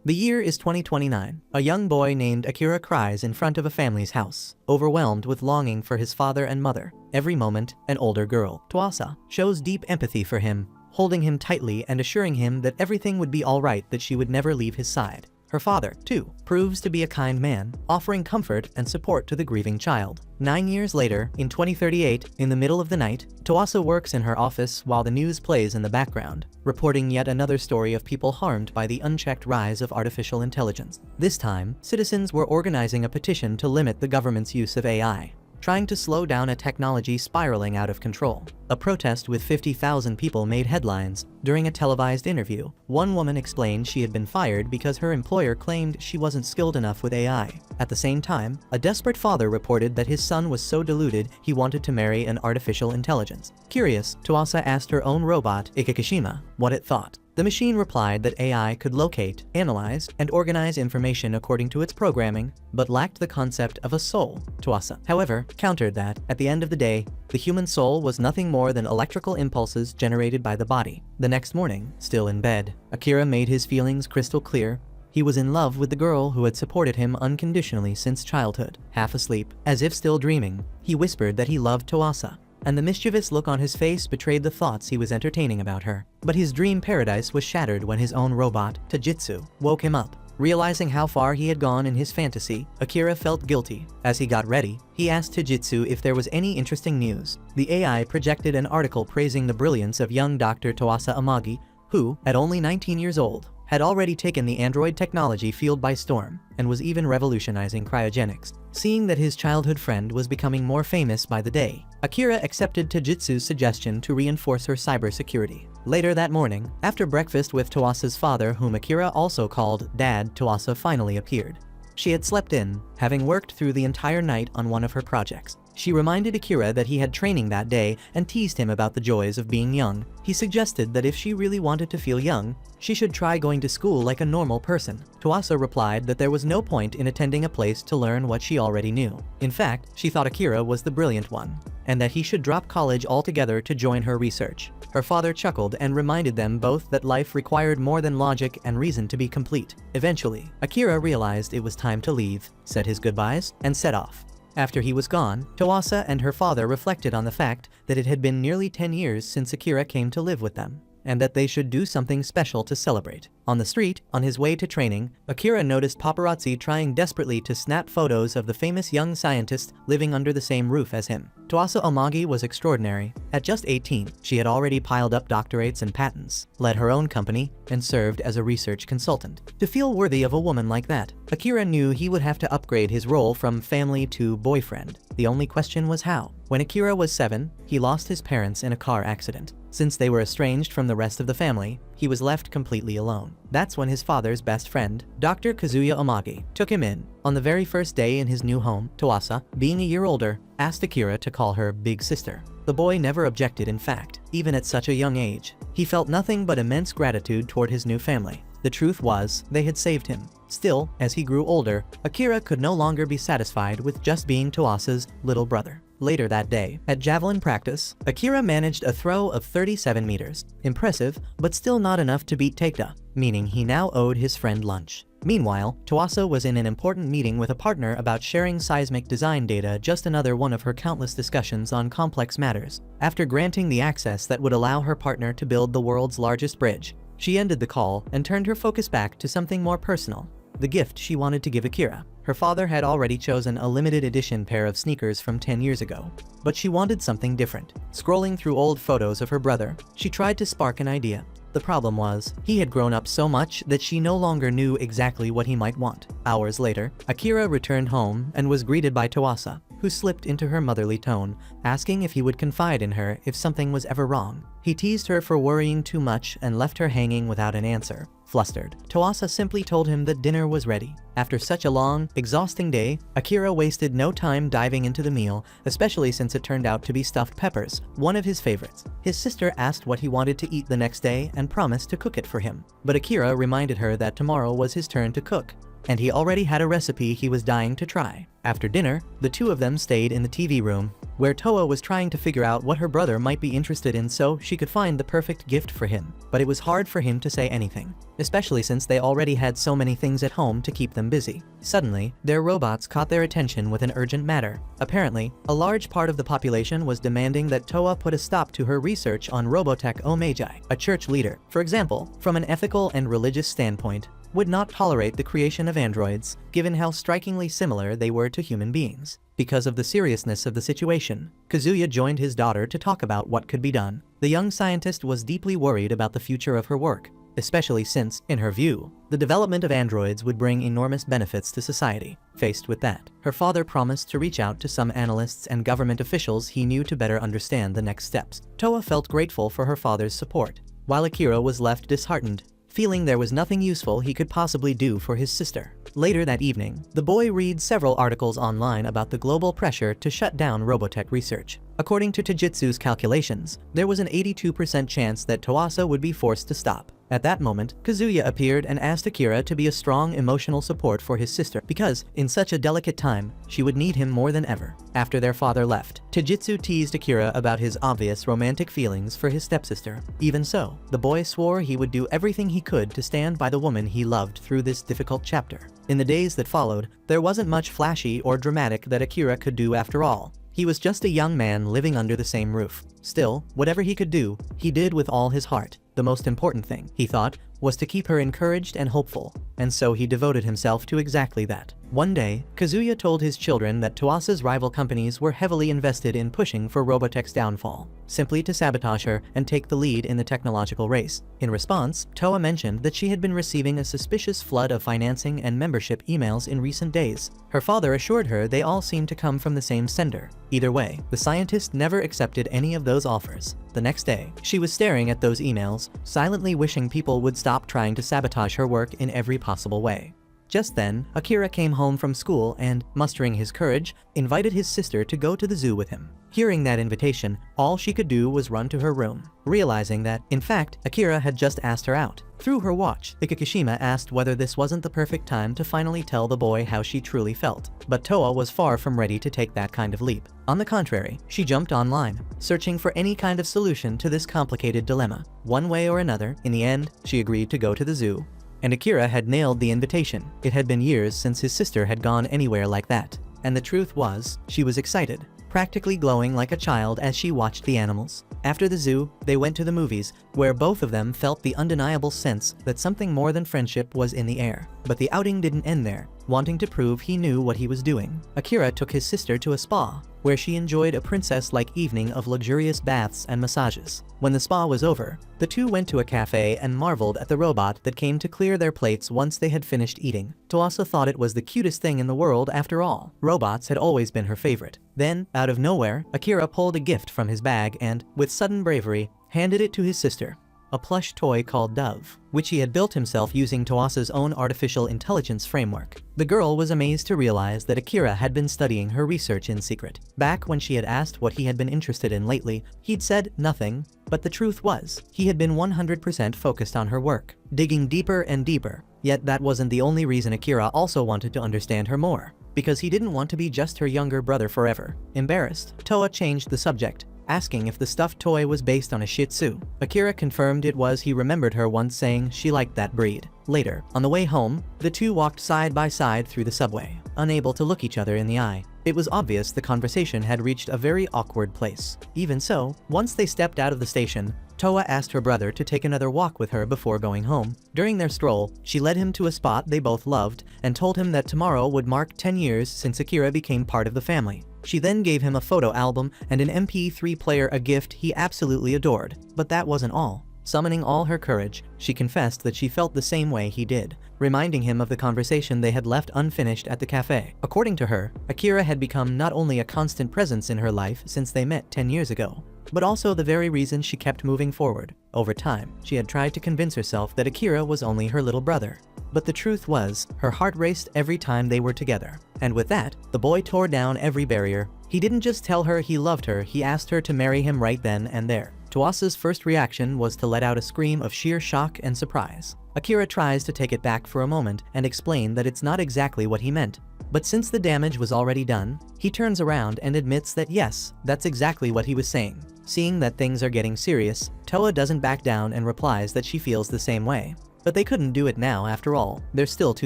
The year is 2029. A young boy named Akira cries in front of a family's house, overwhelmed with longing for his father and mother. Every moment, an older girl, Toasa, shows deep empathy for him, holding him tightly and assuring him that everything would be alright, that she would never leave his side. Her father, too, proves to be a kind man, offering comfort and support to the grieving child. 9 years later, in 2038, in the middle of the night, Toasa works in her office while the news plays in the background, reporting yet another story of people harmed by the unchecked rise of artificial intelligence. This time, citizens were organizing a petition to limit the government's use of AI, trying to slow down a technology spiraling out of control. A protest with 50,000 people made headlines. During a televised interview, one woman explained she had been fired because her employer claimed she wasn't skilled enough with AI. At the same time, a desperate father reported that his son was so deluded he wanted to marry an artificial intelligence. Curious, Toasa asked her own robot, Ikikishima, what it thought. The machine replied that AI could locate, analyze, and organize information according to its programming, but lacked the concept of a soul. Toasa, however, countered that, at the end of the day, the human soul was nothing more than electrical impulses generated by the body. The next morning, still in bed, Akira made his feelings crystal clear. He was in love with the girl who had supported him unconditionally since childhood. Half asleep, as if still dreaming, he whispered that he loved Toasa, and the mischievous look on his face betrayed the thoughts he was entertaining about her. But his dream paradise was shattered when his own robot, Tajitsu, woke him up. Realizing how far he had gone in his fantasy, Akira felt guilty. As he got ready, he asked Tajitsu if there was any interesting news. The AI projected an article praising the brilliance of young Dr. Toasa Amagi, who, at only 19 years old, had already taken the android technology field by storm, and was even revolutionizing cryogenics. Seeing that his childhood friend was becoming more famous by the day, Akira accepted Tajitsu's suggestion to reinforce her cybersecurity. Later that morning, after breakfast with Toasa's father, whom Akira also called Dad, Toasa finally appeared. She had slept in, having worked through the entire night on one of her projects. She reminded Akira that he had training that day and teased him about the joys of being young. He suggested that if she really wanted to feel young, she should try going to school like a normal person. Toasa replied that there was no point in attending a place to learn what she already knew. In fact, she thought Akira was the brilliant one, and that he should drop college altogether to join her research. Her father chuckled and reminded them both that life required more than logic and reason to be complete. Eventually, Akira realized it was time to leave, said his goodbyes, and set off. After he was gone, Toasa and her father reflected on the fact that it had been nearly 10 years since Akira came to live with them, and that they should do something special to celebrate. On the street, on his way to training, Akira noticed paparazzi trying desperately to snap photos of the famous young scientist living under the same roof as him. Toasa Amagi was extraordinary. At just 18, she had already piled up doctorates and patents, led her own company, and served as a research consultant. To feel worthy of a woman like that, Akira knew he would have to upgrade his role from family to boyfriend. The only question was how. When Akira was 7, he lost his parents in a car accident. Since they were estranged from the rest of the family, he was left completely alone. That's when his father's best friend, Dr. Kazuya Amagi, took him in. On the very first day in his new home, Toasa, being a year older, asked Akira to call her big sister. The boy never objected. In fact, even at such a young age, he felt nothing but immense gratitude toward his new family. The truth was, they had saved him. Still, as he grew older, Akira could no longer be satisfied with just being Toasa's little brother. Later that day, at javelin practice, Akira managed a throw of 37 meters. Impressive, but still not enough to beat Takeda, meaning he now owed his friend lunch. Meanwhile, Toasa was in an important meeting with a partner about sharing seismic design data, just another one of her countless discussions on complex matters. After granting the access that would allow her partner to build the world's largest bridge, she ended the call and turned her focus back to something more personal: the gift she wanted to give Akira. Her father had already chosen a limited edition pair of sneakers from 10 years ago, but she wanted something different. Scrolling through old photos of her brother, she tried to spark an idea. The problem was, he had grown up so much that she no longer knew exactly what he might want. Hours later, Akira returned home and was greeted by Toasa, who slipped into her motherly tone, asking if he would confide in her if something was ever wrong. He teased her for worrying too much and left her hanging without an answer. Flustered, Toasa simply told him that dinner was ready. After such a long, exhausting day, Akira wasted no time diving into the meal, especially since it turned out to be stuffed peppers, one of his favorites. His sister asked what he wanted to eat the next day and promised to cook it for him. But Akira reminded her that tomorrow was his turn to cook. and he already had a recipe he was dying to try. After dinner, the two of them stayed in the TV room, where Toa was trying to figure out what her brother might be interested in so she could find the perfect gift for him. But it was hard for him to say anything, especially since they already had so many things at home to keep them busy. Suddenly, their robots caught their attention with an urgent matter. Apparently, a large part of the population was demanding that Toa put a stop to her research on Robotech Omagi. A church leader, for example, from an ethical and religious standpoint, would not tolerate the creation of androids, given how strikingly similar they were to human beings. Because of the seriousness of the situation, Kazuya joined his daughter to talk about what could be done. The young scientist was deeply worried about the future of her work, especially since, in her view, the development of androids would bring enormous benefits to society. Faced with that, her father promised to reach out to some analysts and government officials he knew to better understand the next steps. Toa felt grateful for her father's support, while Akira was left disheartened, feeling there was nothing useful he could possibly do for his sister. Later that evening, the boy reads several articles online about the global pressure to shut down Robotech research. According to Tajitsu's calculations, there was an 82% chance that Toasa would be forced to stop. At that moment, Kazuya appeared and asked Akira to be a strong emotional support for his sister because, in such a delicate time, she would need him more than ever. After their father left, Tajitsu teased Akira about his obvious romantic feelings for his stepsister. Even so, the boy swore he would do everything he could to stand by the woman he loved through this difficult chapter. In the days that followed, there wasn't much flashy or dramatic that Akira could do after all. He was just a young man living under the same roof. Still, whatever he could do, he did with all his heart. The most important thing, he thought, was to keep her encouraged and hopeful, and so he devoted himself to exactly that. One day, Kazuya told his children that Toasa's rival companies were heavily invested in pushing for Robotech's downfall, simply to sabotage her and take the lead in the technological race. In response, Toa mentioned that she had been receiving a suspicious flood of financing and membership emails in recent days. Her father assured her they all seemed to come from the same sender. Either way, the scientist never accepted any of those offers. The next day, she was staring at those emails, silently wishing people would stop trying to sabotage her work in every possible way. Just then, Akira came home from school and, mustering his courage, invited his sister to go to the zoo with him. Hearing that invitation, all she could do was run to her room, realizing that, in fact, Akira had just asked her out. Through her watch, Ikikishima asked whether this wasn't the perfect time to finally tell the boy how she truly felt. But Toa was far from ready to take that kind of leap. On the contrary, she jumped online, searching for any kind of solution to this complicated dilemma. One way or another, in the end, she agreed to go to the zoo. And Akira had nailed the invitation. It had been years since his sister had gone anywhere like that. And the truth was, she was excited, practically glowing like a child as she watched the animals. After the zoo, they went to the movies, where both of them felt the undeniable sense that something more than friendship was in the air. But the outing didn't end there. Wanting to prove he knew what he was doing, Akira took his sister to a spa, where she enjoyed a princess-like evening of luxurious baths and massages. When the spa was over, the two went to a cafe and marveled at the robot that came to clear their plates once they had finished eating. Toasa thought it was the cutest thing in the world after all. Robots had always been her favorite. Then, out of nowhere, Akira pulled a gift from his bag and, with sudden bravery, handed it to his sister. A plush toy called Dove, which he had built himself using Toasa's own artificial intelligence framework. The girl was amazed to realize that Akira had been studying her research in secret. Back when she had asked what he had been interested in lately, he'd said nothing, but the truth was, he had been 100% focused on her work, digging deeper and deeper. Yet that wasn't the only reason Akira also wanted to understand her more, because he didn't want to be just her younger brother forever. Embarrassed, Toa changed the subject, asking if the stuffed toy was based on a Shih Tzu. Akira confirmed it was. He remembered her once saying she liked that breed. Later, on the way home, the two walked side by side through the subway, unable to look each other in the eye. It was obvious the conversation had reached a very awkward place. Even so, once they stepped out of the station, Toa asked her brother to take another walk with her before going home. During their stroll, she led him to a spot they both loved and told him that tomorrow would mark 10 years since Akira became part of the family. She then gave him a photo album and an MP3 player, a gift he absolutely adored. But that wasn't all. Summoning all her courage, she confessed that she felt the same way he did, reminding him of the conversation they had left unfinished at the cafe. According to her, Akira had become not only a constant presence in her life since they met 10 years ago, but also the very reason she kept moving forward. Over time, she had tried to convince herself that Akira was only her little brother. But the truth was, her heart raced every time they were together. And with that, the boy tore down every barrier. He didn't just tell her he loved her, he asked her to marry him right then and there. Tuasa's first reaction was to let out a scream of sheer shock and surprise. Akira tries to take it back for a moment and explain that it's not exactly what he meant. But since the damage was already done, he turns around and admits that yes, that's exactly what he was saying. Seeing that things are getting serious, Toa doesn't back down and replies that she feels the same way. But they couldn't do it now after all, they're still too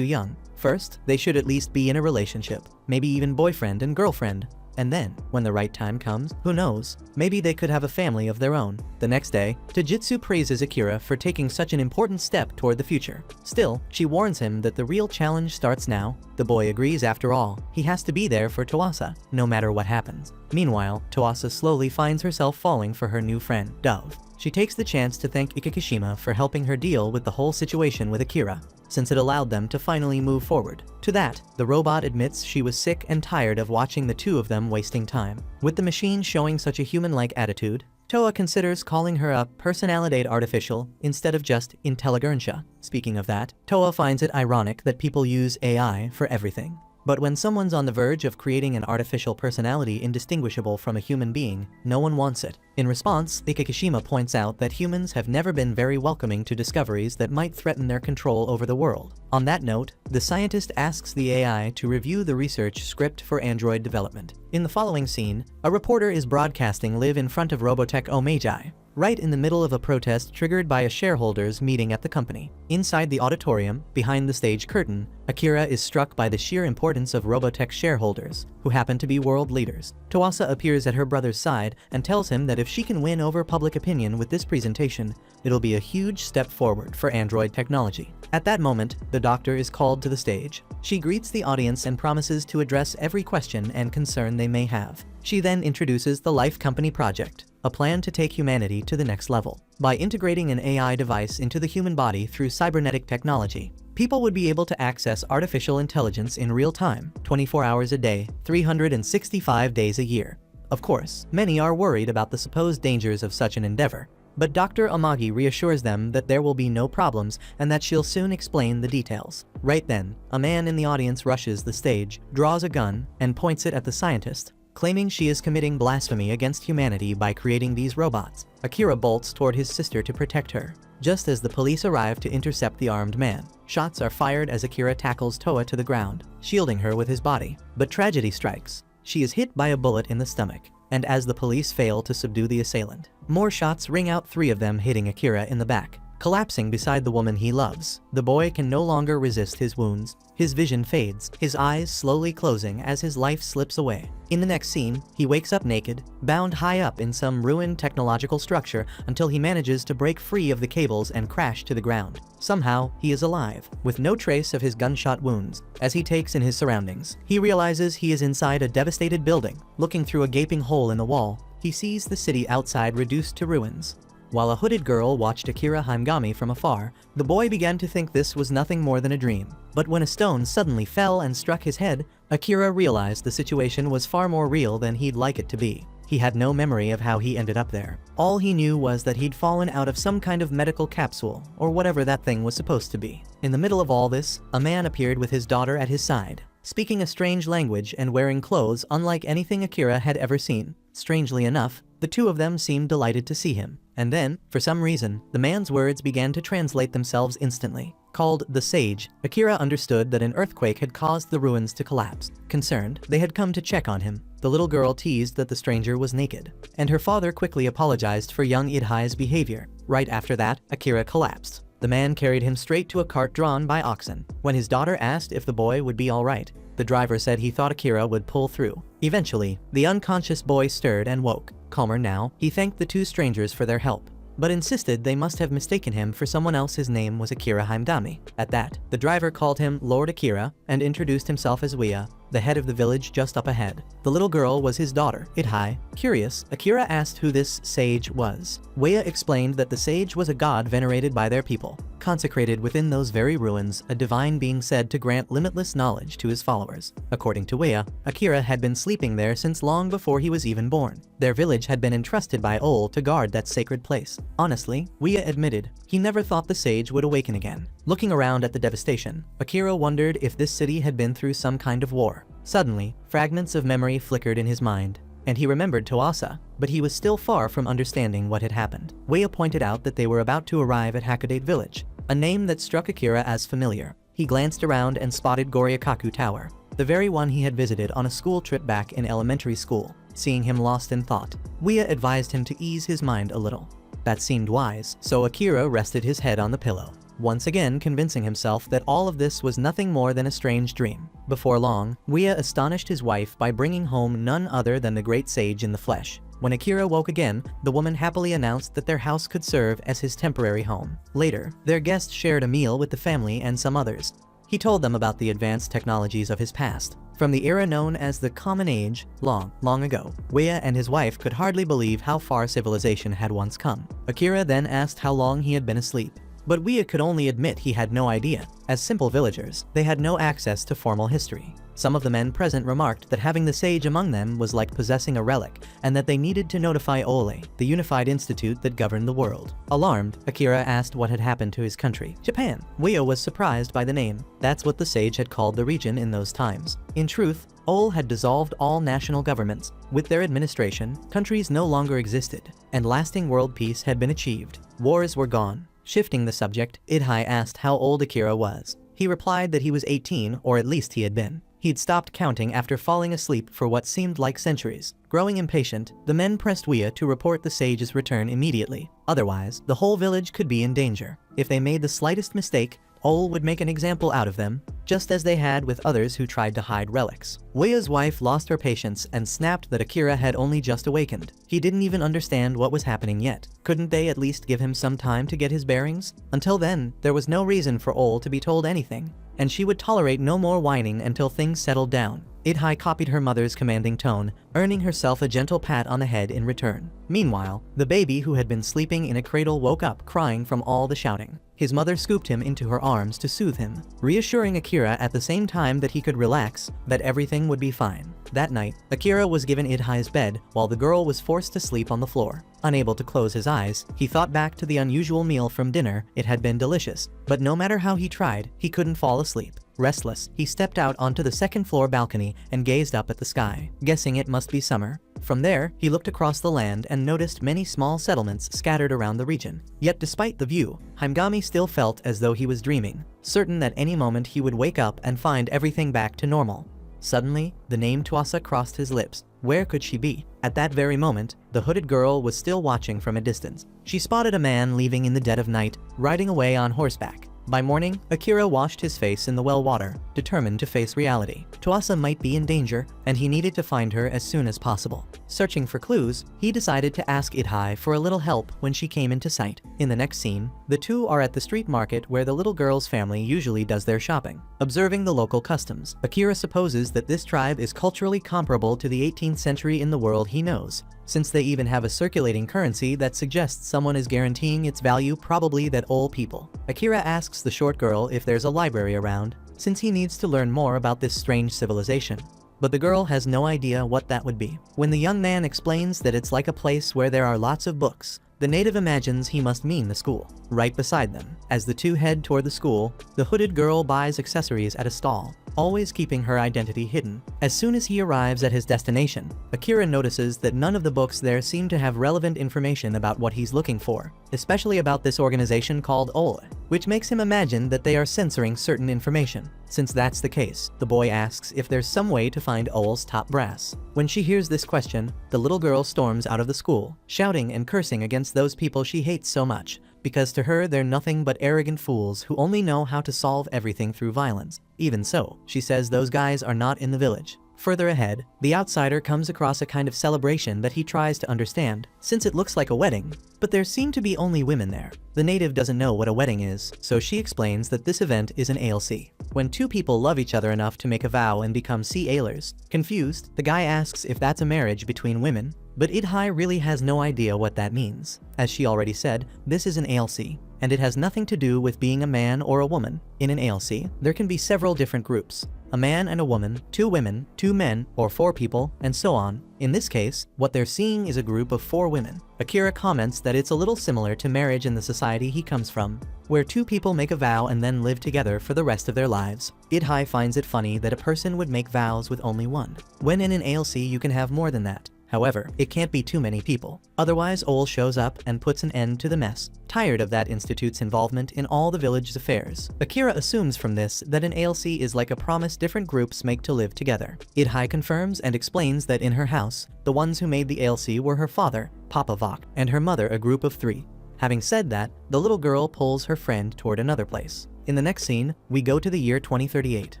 young. First, they should at least be in a relationship, maybe even boyfriend and girlfriend. And then, when the right time comes, who knows, maybe they could have a family of their own. The next day, Tajitsu praises Akira for taking such an important step toward the future. Still, she warns him that the real challenge starts now. The boy agrees after all, he has to be there for Tuasa, no matter what happens. Meanwhile, Tuasa slowly finds herself falling for her new friend, Dove. She takes the chance to thank Ikakishima for helping her deal with the whole situation with Akira, since it allowed them to finally move forward. To that, the robot admits she was sick and tired of watching the two of them wasting time. With the machine showing such a human-like attitude, Toa considers calling her a personalidade artificial instead of just intelligentsia. Speaking of that, Toa finds it ironic that people use AI for everything. But when someone's on the verge of creating an artificial personality indistinguishable from a human being, no one wants it. In response, Ikakishima points out that humans have never been very welcoming to discoveries that might threaten their control over the world. On that note, the scientist asks the AI to review the research script for android development. In the following scene, a reporter is broadcasting live in front of Robotech Omagi, right in the middle of a protest triggered by a shareholders meeting at the company. Inside the auditorium, behind the stage curtain, Akira is struck by the sheer importance of Robotech shareholders, who happen to be world leaders. Tuasa appears at her brother's side and tells him that if she can win over public opinion with this presentation, it'll be a huge step forward for android technology. At that moment, the doctor is called to the stage. She greets the audience and promises to address every question and concern they may have. She then introduces the Life Company project, a plan to take humanity to the next level. By integrating an AI device into the human body through cybernetic technology, people would be able to access artificial intelligence in real time, 24 hours a day, 365 days a year. Of course, many are worried about the supposed dangers of such an endeavor, but Dr. Amagi reassures them that there will be no problems and that she'll soon explain the details. Right then, a man in the audience rushes the stage, draws a gun, and points it at the scientist, claiming she is committing blasphemy against humanity by creating these robots. Akira bolts toward his sister to protect her, just as the police arrive to intercept the armed man. Shots are fired as Akira tackles Toa to the ground, shielding her with his body. But tragedy strikes. She is hit by a bullet in the stomach, and as the police fail to subdue the assailant, more shots ring out, 3 of them hitting Akira in the back. Collapsing beside the woman he loves, the boy can no longer resist his wounds. His vision fades, his eyes slowly closing as his life slips away. In the next scene, he wakes up naked, bound high up in some ruined technological structure until he manages to break free of the cables and crash to the ground. Somehow, he is alive, with no trace of his gunshot wounds. As he takes in his surroundings, he realizes he is inside a devastated building. Looking through a gaping hole in the wall, he sees the city outside reduced to ruins. While a hooded girl watched Akira Haimgami from afar, the boy began to think this was nothing more than a dream. But when a stone suddenly fell and struck his head, Akira realized the situation was far more real than he'd like it to be. He had no memory of how he ended up there. All he knew was that he'd fallen out of some kind of medical capsule, or whatever that thing was supposed to be. In the middle of all this, a man appeared with his daughter at his side, speaking a strange language and wearing clothes unlike anything Akira had ever seen. Strangely enough, the two of them seemed delighted to see him. And then, for some reason, the man's words began to translate themselves instantly. Called the Sage, Akira understood that an earthquake had caused the ruins to collapse. Concerned, they had come to check on him. The little girl teased that the stranger was naked, and her father quickly apologized for young Idhai's behavior. Right after that, Akira collapsed. The man carried him straight to a cart drawn by oxen. When his daughter asked if the boy would be all right, the driver said he thought Akira would pull through. Eventually, the unconscious boy stirred and woke. Calmer now, he thanked the two strangers for their help, but insisted they must have mistaken him for someone else. His name was Akira Haimdami. At that, the driver called him Lord Akira and introduced himself as Uia, the head of the village just up ahead. The little girl was his daughter, Idhai. Curious, Akira asked who this sage was. Uia explained that the sage was a god venerated by their people, consecrated within those very ruins, a divine being said to grant limitless knowledge to his followers. According to Uia, Akira had been sleeping there since long before he was even born. Their village had been entrusted by Ol to guard that sacred place. Honestly, Uia admitted, he never thought the sage would awaken again. Looking around at the devastation, Akira wondered if this city had been through some kind of war. Suddenly, fragments of memory flickered in his mind, and he remembered Toasa, but he was still far from understanding what had happened. Wea pointed out that they were about to arrive at Hakodate Village, a name that struck Akira as familiar. He glanced around and spotted Goryakaku Tower, the very one he had visited on a school trip back in elementary school. Seeing him lost in thought, Wea advised him to ease his mind a little. That seemed wise, so Akira rested his head on the pillow, once again convincing himself that all of this was nothing more than a strange dream. Before long, Wea astonished his wife by bringing home none other than the great sage in the flesh. When Akira woke again, the woman happily announced that their house could serve as his temporary home. Later, their guest shared a meal with the family and some others. He told them about the advanced technologies of his past. From the era known as the Common Age, long, long ago, Wea and his wife could hardly believe how far civilization had once come. Akira then asked how long he had been asleep. But Wea could only admit he had no idea. As simple villagers, they had no access to formal history. Some of the men present remarked that having the sage among them was like possessing a relic, and that they needed to notify Ole, the unified institute that governed the world. Alarmed, Akira asked what had happened to his country, Japan. Wea was surprised by the name. That's what the sage had called the region in those times. In truth, Ole had dissolved all national governments. With their administration, countries no longer existed, and lasting world peace had been achieved. Wars were gone. Shifting the subject, Idhai asked how old Akira was. He replied that he was 18, or at least he had been. He'd stopped counting after falling asleep for what seemed like centuries. Growing impatient, the men pressed Wea to report the sage's return immediately. Otherwise, the whole village could be in danger. If they made the slightest mistake, Ole would make an example out of them, just as they had with others who tried to hide relics. Wea's wife lost her patience and snapped that Akira had only just awakened. He didn't even understand what was happening yet. Couldn't they at least give him some time to get his bearings? Until then, there was no reason for Ole to be told anything, and she would tolerate no more whining until things settled down. Idhai copied her mother's commanding tone, earning herself a gentle pat on the head in return. Meanwhile, the baby who had been sleeping in a cradle woke up crying from all the shouting. His mother scooped him into her arms to soothe him, reassuring Akira at the same time that he could relax, that everything would be fine. That night, Akira was given Idhai's bed while the girl was forced to sleep on the floor. Unable to close his eyes, he thought back to the unusual meal from dinner. It had been delicious, but no matter how he tried, he couldn't fall asleep. Restless, he stepped out onto the second-floor balcony and gazed up at the sky, guessing it must be summer. From there, he looked across the land and noticed many small settlements scattered around the region. Yet despite the view, Haimgami still felt as though he was dreaming, certain that any moment he would wake up and find everything back to normal. Suddenly, the name Tuasa crossed his lips. Where could she be? At that very moment, the hooded girl was still watching from a distance. She spotted a man leaving in the dead of night, riding away on horseback. By morning, Akira washed his face in the well water, determined to face reality. Tuasa might be in danger, and he needed to find her as soon as possible. Searching for clues, he decided to ask Idhai for a little help when she came into sight. In the next scene, the two are at the street market where the little girl's family usually does their shopping. Observing the local customs, Akira supposes that this tribe is culturally comparable to the 18th century in the world he knows, since they even have a circulating currency that suggests someone is guaranteeing its value, probably that old people. Akira asks the short girl if there's a library around, since he needs to learn more about this strange civilization. But the girl has no idea what that would be. When the young man explains that it's like a place where there are lots of books, the native imagines he must mean the school. Right beside them, as the two head toward the school, the hooded girl buys accessories at a stall, always keeping her identity hidden. As soon as he arrives at his destination, Akira notices that none of the books there seem to have relevant information about what he's looking for, especially about this organization called Ole, which makes him imagine that they are censoring certain information. Since that's the case, the boy asks if there's some way to find Ole's top brass. When she hears this question, the little girl storms out of the school, shouting and cursing against those people she hates so much, because to her they're nothing but arrogant fools who only know how to solve everything through violence. Even so, she says those guys are not in the village. Further ahead, the outsider comes across a kind of celebration that he tries to understand, since it looks like a wedding, but there seem to be only women there. The native doesn't know what a wedding is, so she explains that this event is an ALC, when two people love each other enough to make a vow and become C-alers. Confused, the guy asks if that's a marriage between women, but Idhai really has no idea what that means. As she already said, this is an ALC, and it has nothing to do with being a man or a woman. In an ALC, there can be several different groups. A man and a woman, two women, two men, or four people, and so on. In this case, what they're seeing is a group of four women. Akira comments that it's a little similar to marriage in the society he comes from, where two people make a vow and then live together for the rest of their lives. Idhai finds it funny that a person would make vows with only one, when in an ALC you can have more than that. However, it can't be too many people. Otherwise, Ole shows up and puts an end to the mess. Tired of that institute's involvement in all the village's affairs, Akira assumes from this that an ALC is like a promise different groups make to live together. Idhai confirms and explains that in her house, the ones who made the ALC were her father, Papa Vok, and her mother, a group of 3. Having said that, the little girl pulls her friend toward another place. In the next scene, we go to the year 2038,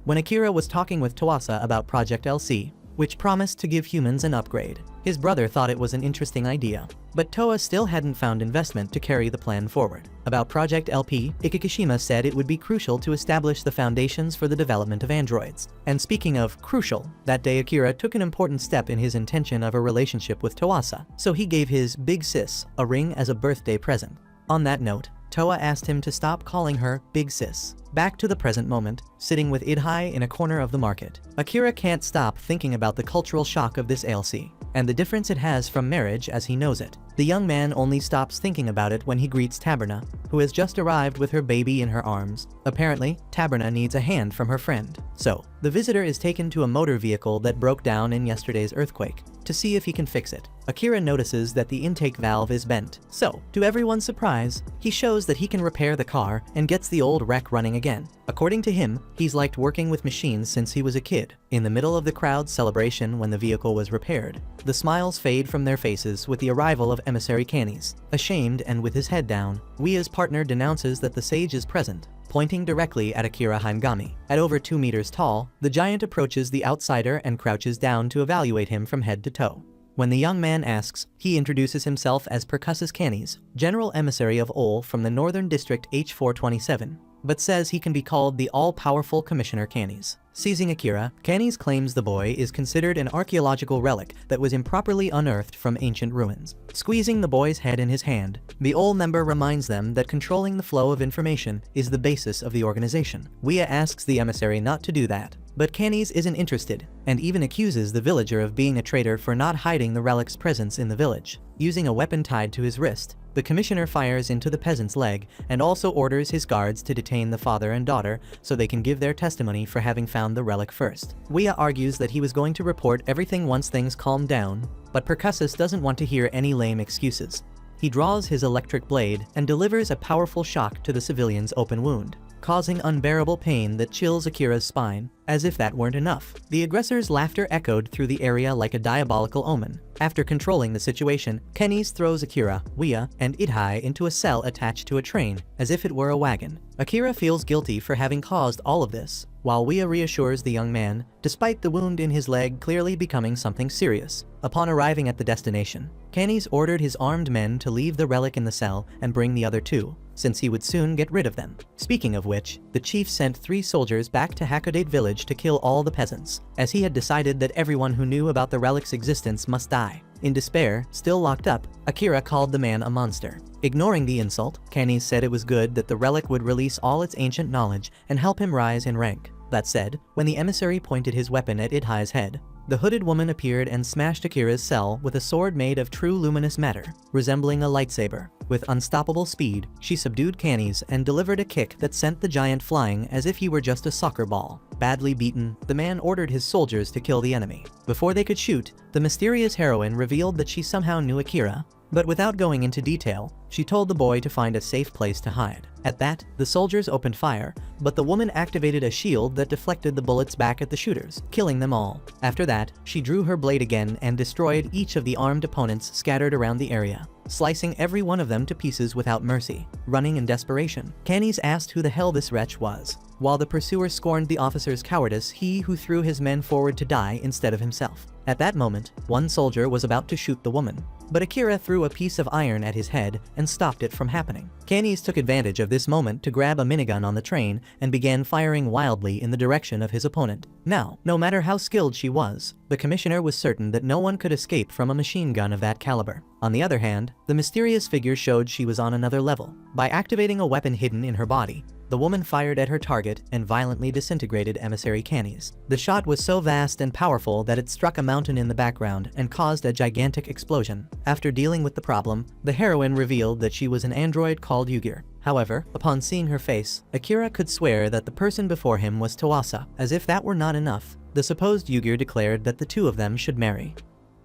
when Akira was talking with Toasa about Project LC, which promised to give humans an upgrade. His brother thought it was an interesting idea, but Toa still hadn't found investment to carry the plan forward. About Project LP, Ikikishima said it would be crucial to establish the foundations for the development of androids. And speaking of crucial, that day Akira took an important step in his intention of a relationship with Toasa, so he gave his big sis a ring as a birthday present. On that note, Toa asked him to stop calling her Big Sis. Back to the present moment, sitting with Idhai in a corner of the market. Akira can't stop thinking about the cultural shock of this ALC, and the difference it has from marriage as he knows it. The young man only stops thinking about it when he greets Taberna, who has just arrived with her baby in her arms. Apparently, Taberna needs a hand from her friend. So, the visitor is taken to a motor vehicle that broke down in yesterday's earthquake, to see if he can fix it. Akira notices that the intake valve is bent. So, to everyone's surprise, he shows that he can repair the car and gets the old wreck running again. According to him, he's liked working with machines since he was a kid. In the middle of the crowd's celebration when the vehicle was repaired, the smiles fade from their faces with the arrival of emissary Canis. Ashamed and with his head down, Wia's partner denounces that the sage is present, pointing directly at Akira Haimgami. At over 2 meters tall, the giant approaches the outsider and crouches down to evaluate him from head to toe. When the young man asks, he introduces himself as Percussus Canis, General Emissary of Ole from the Northern District H427, but says he can be called the all-powerful Commissioner Canis. Seizing Akira, Canis claims the boy is considered an archaeological relic that was improperly unearthed from ancient ruins. Squeezing the boy's head in his hand, the Ole member reminds them that controlling the flow of information is the basis of the organization. Wia asks the emissary not to do that, but Canis isn't interested, and even accuses the villager of being a traitor for not hiding the relic's presence in the village. Using a weapon tied to his wrist, the commissioner fires into the peasant's leg and also orders his guards to detain the father and daughter so they can give their testimony for having found the relic first. Wia argues that he was going to report everything once things calmed down, but Percussus doesn't want to hear any lame excuses. He draws his electric blade and delivers a powerful shock to the civilian's open wound, causing unbearable pain that chills Akira's spine. As if that weren't enough, the aggressor's laughter echoed through the area like a diabolical omen. After controlling the situation, Canis throws Akira, Wia, and Idhai into a cell attached to a train, as if it were a wagon. Akira feels guilty for having caused all of this, while Wia reassures the young man, despite the wound in his leg clearly becoming something serious. Upon arriving at the destination, Canis ordered his armed men to leave the relic in the cell and bring the other 2, since he would soon get rid of them. Speaking of which, the chief sent 3 soldiers back to Hakodate village to kill all the peasants, as he had decided that everyone who knew about the relic's existence must die. In despair, still locked up, Akira called the man a monster. Ignoring the insult, Canis said it was good that the relic would release all its ancient knowledge and help him rise in rank. That said, when the emissary pointed his weapon at Idhai's head, the hooded woman appeared and smashed Akira's cell with a sword made of true luminous matter, resembling a lightsaber. With unstoppable speed, she subdued Canis and delivered a kick that sent the giant flying as if he were just a soccer ball. Badly beaten, the man ordered his soldiers to kill the enemy. Before they could shoot, the mysterious heroine revealed that she somehow knew Akira, but without going into detail, she told the boy to find a safe place to hide. At that, the soldiers opened fire, but the woman activated a shield that deflected the bullets back at the shooters, killing them all. After that, she drew her blade again and destroyed each of the armed opponents scattered around the area, slicing every one of them to pieces without mercy. Running in desperation, Canis asked who the hell this wretch was. While the pursuer scorned the officer's cowardice, he who threw his men forward to die instead of himself. At that moment, one soldier was about to shoot the woman, but Akira threw a piece of iron at his head and stopped it from happening. Canis took advantage of this moment to grab a minigun on the train and began firing wildly in the direction of his opponent. Now, no matter how skilled she was, the commissioner was certain that no one could escape from a machine gun of that caliber. On the other hand, the mysterious figure showed she was on another level. By activating a weapon hidden in her body, the woman fired at her target and violently disintegrated Emissary Canis. The shot was so vast and powerful that it struck a mountain in the background and caused a gigantic explosion. After dealing with the problem, the heroine revealed that she was an android called Yugir. However, upon seeing her face, Akira could swear that the person before him was Toasa. As if that were not enough, the supposed Yugir declared that the 2 of them should marry.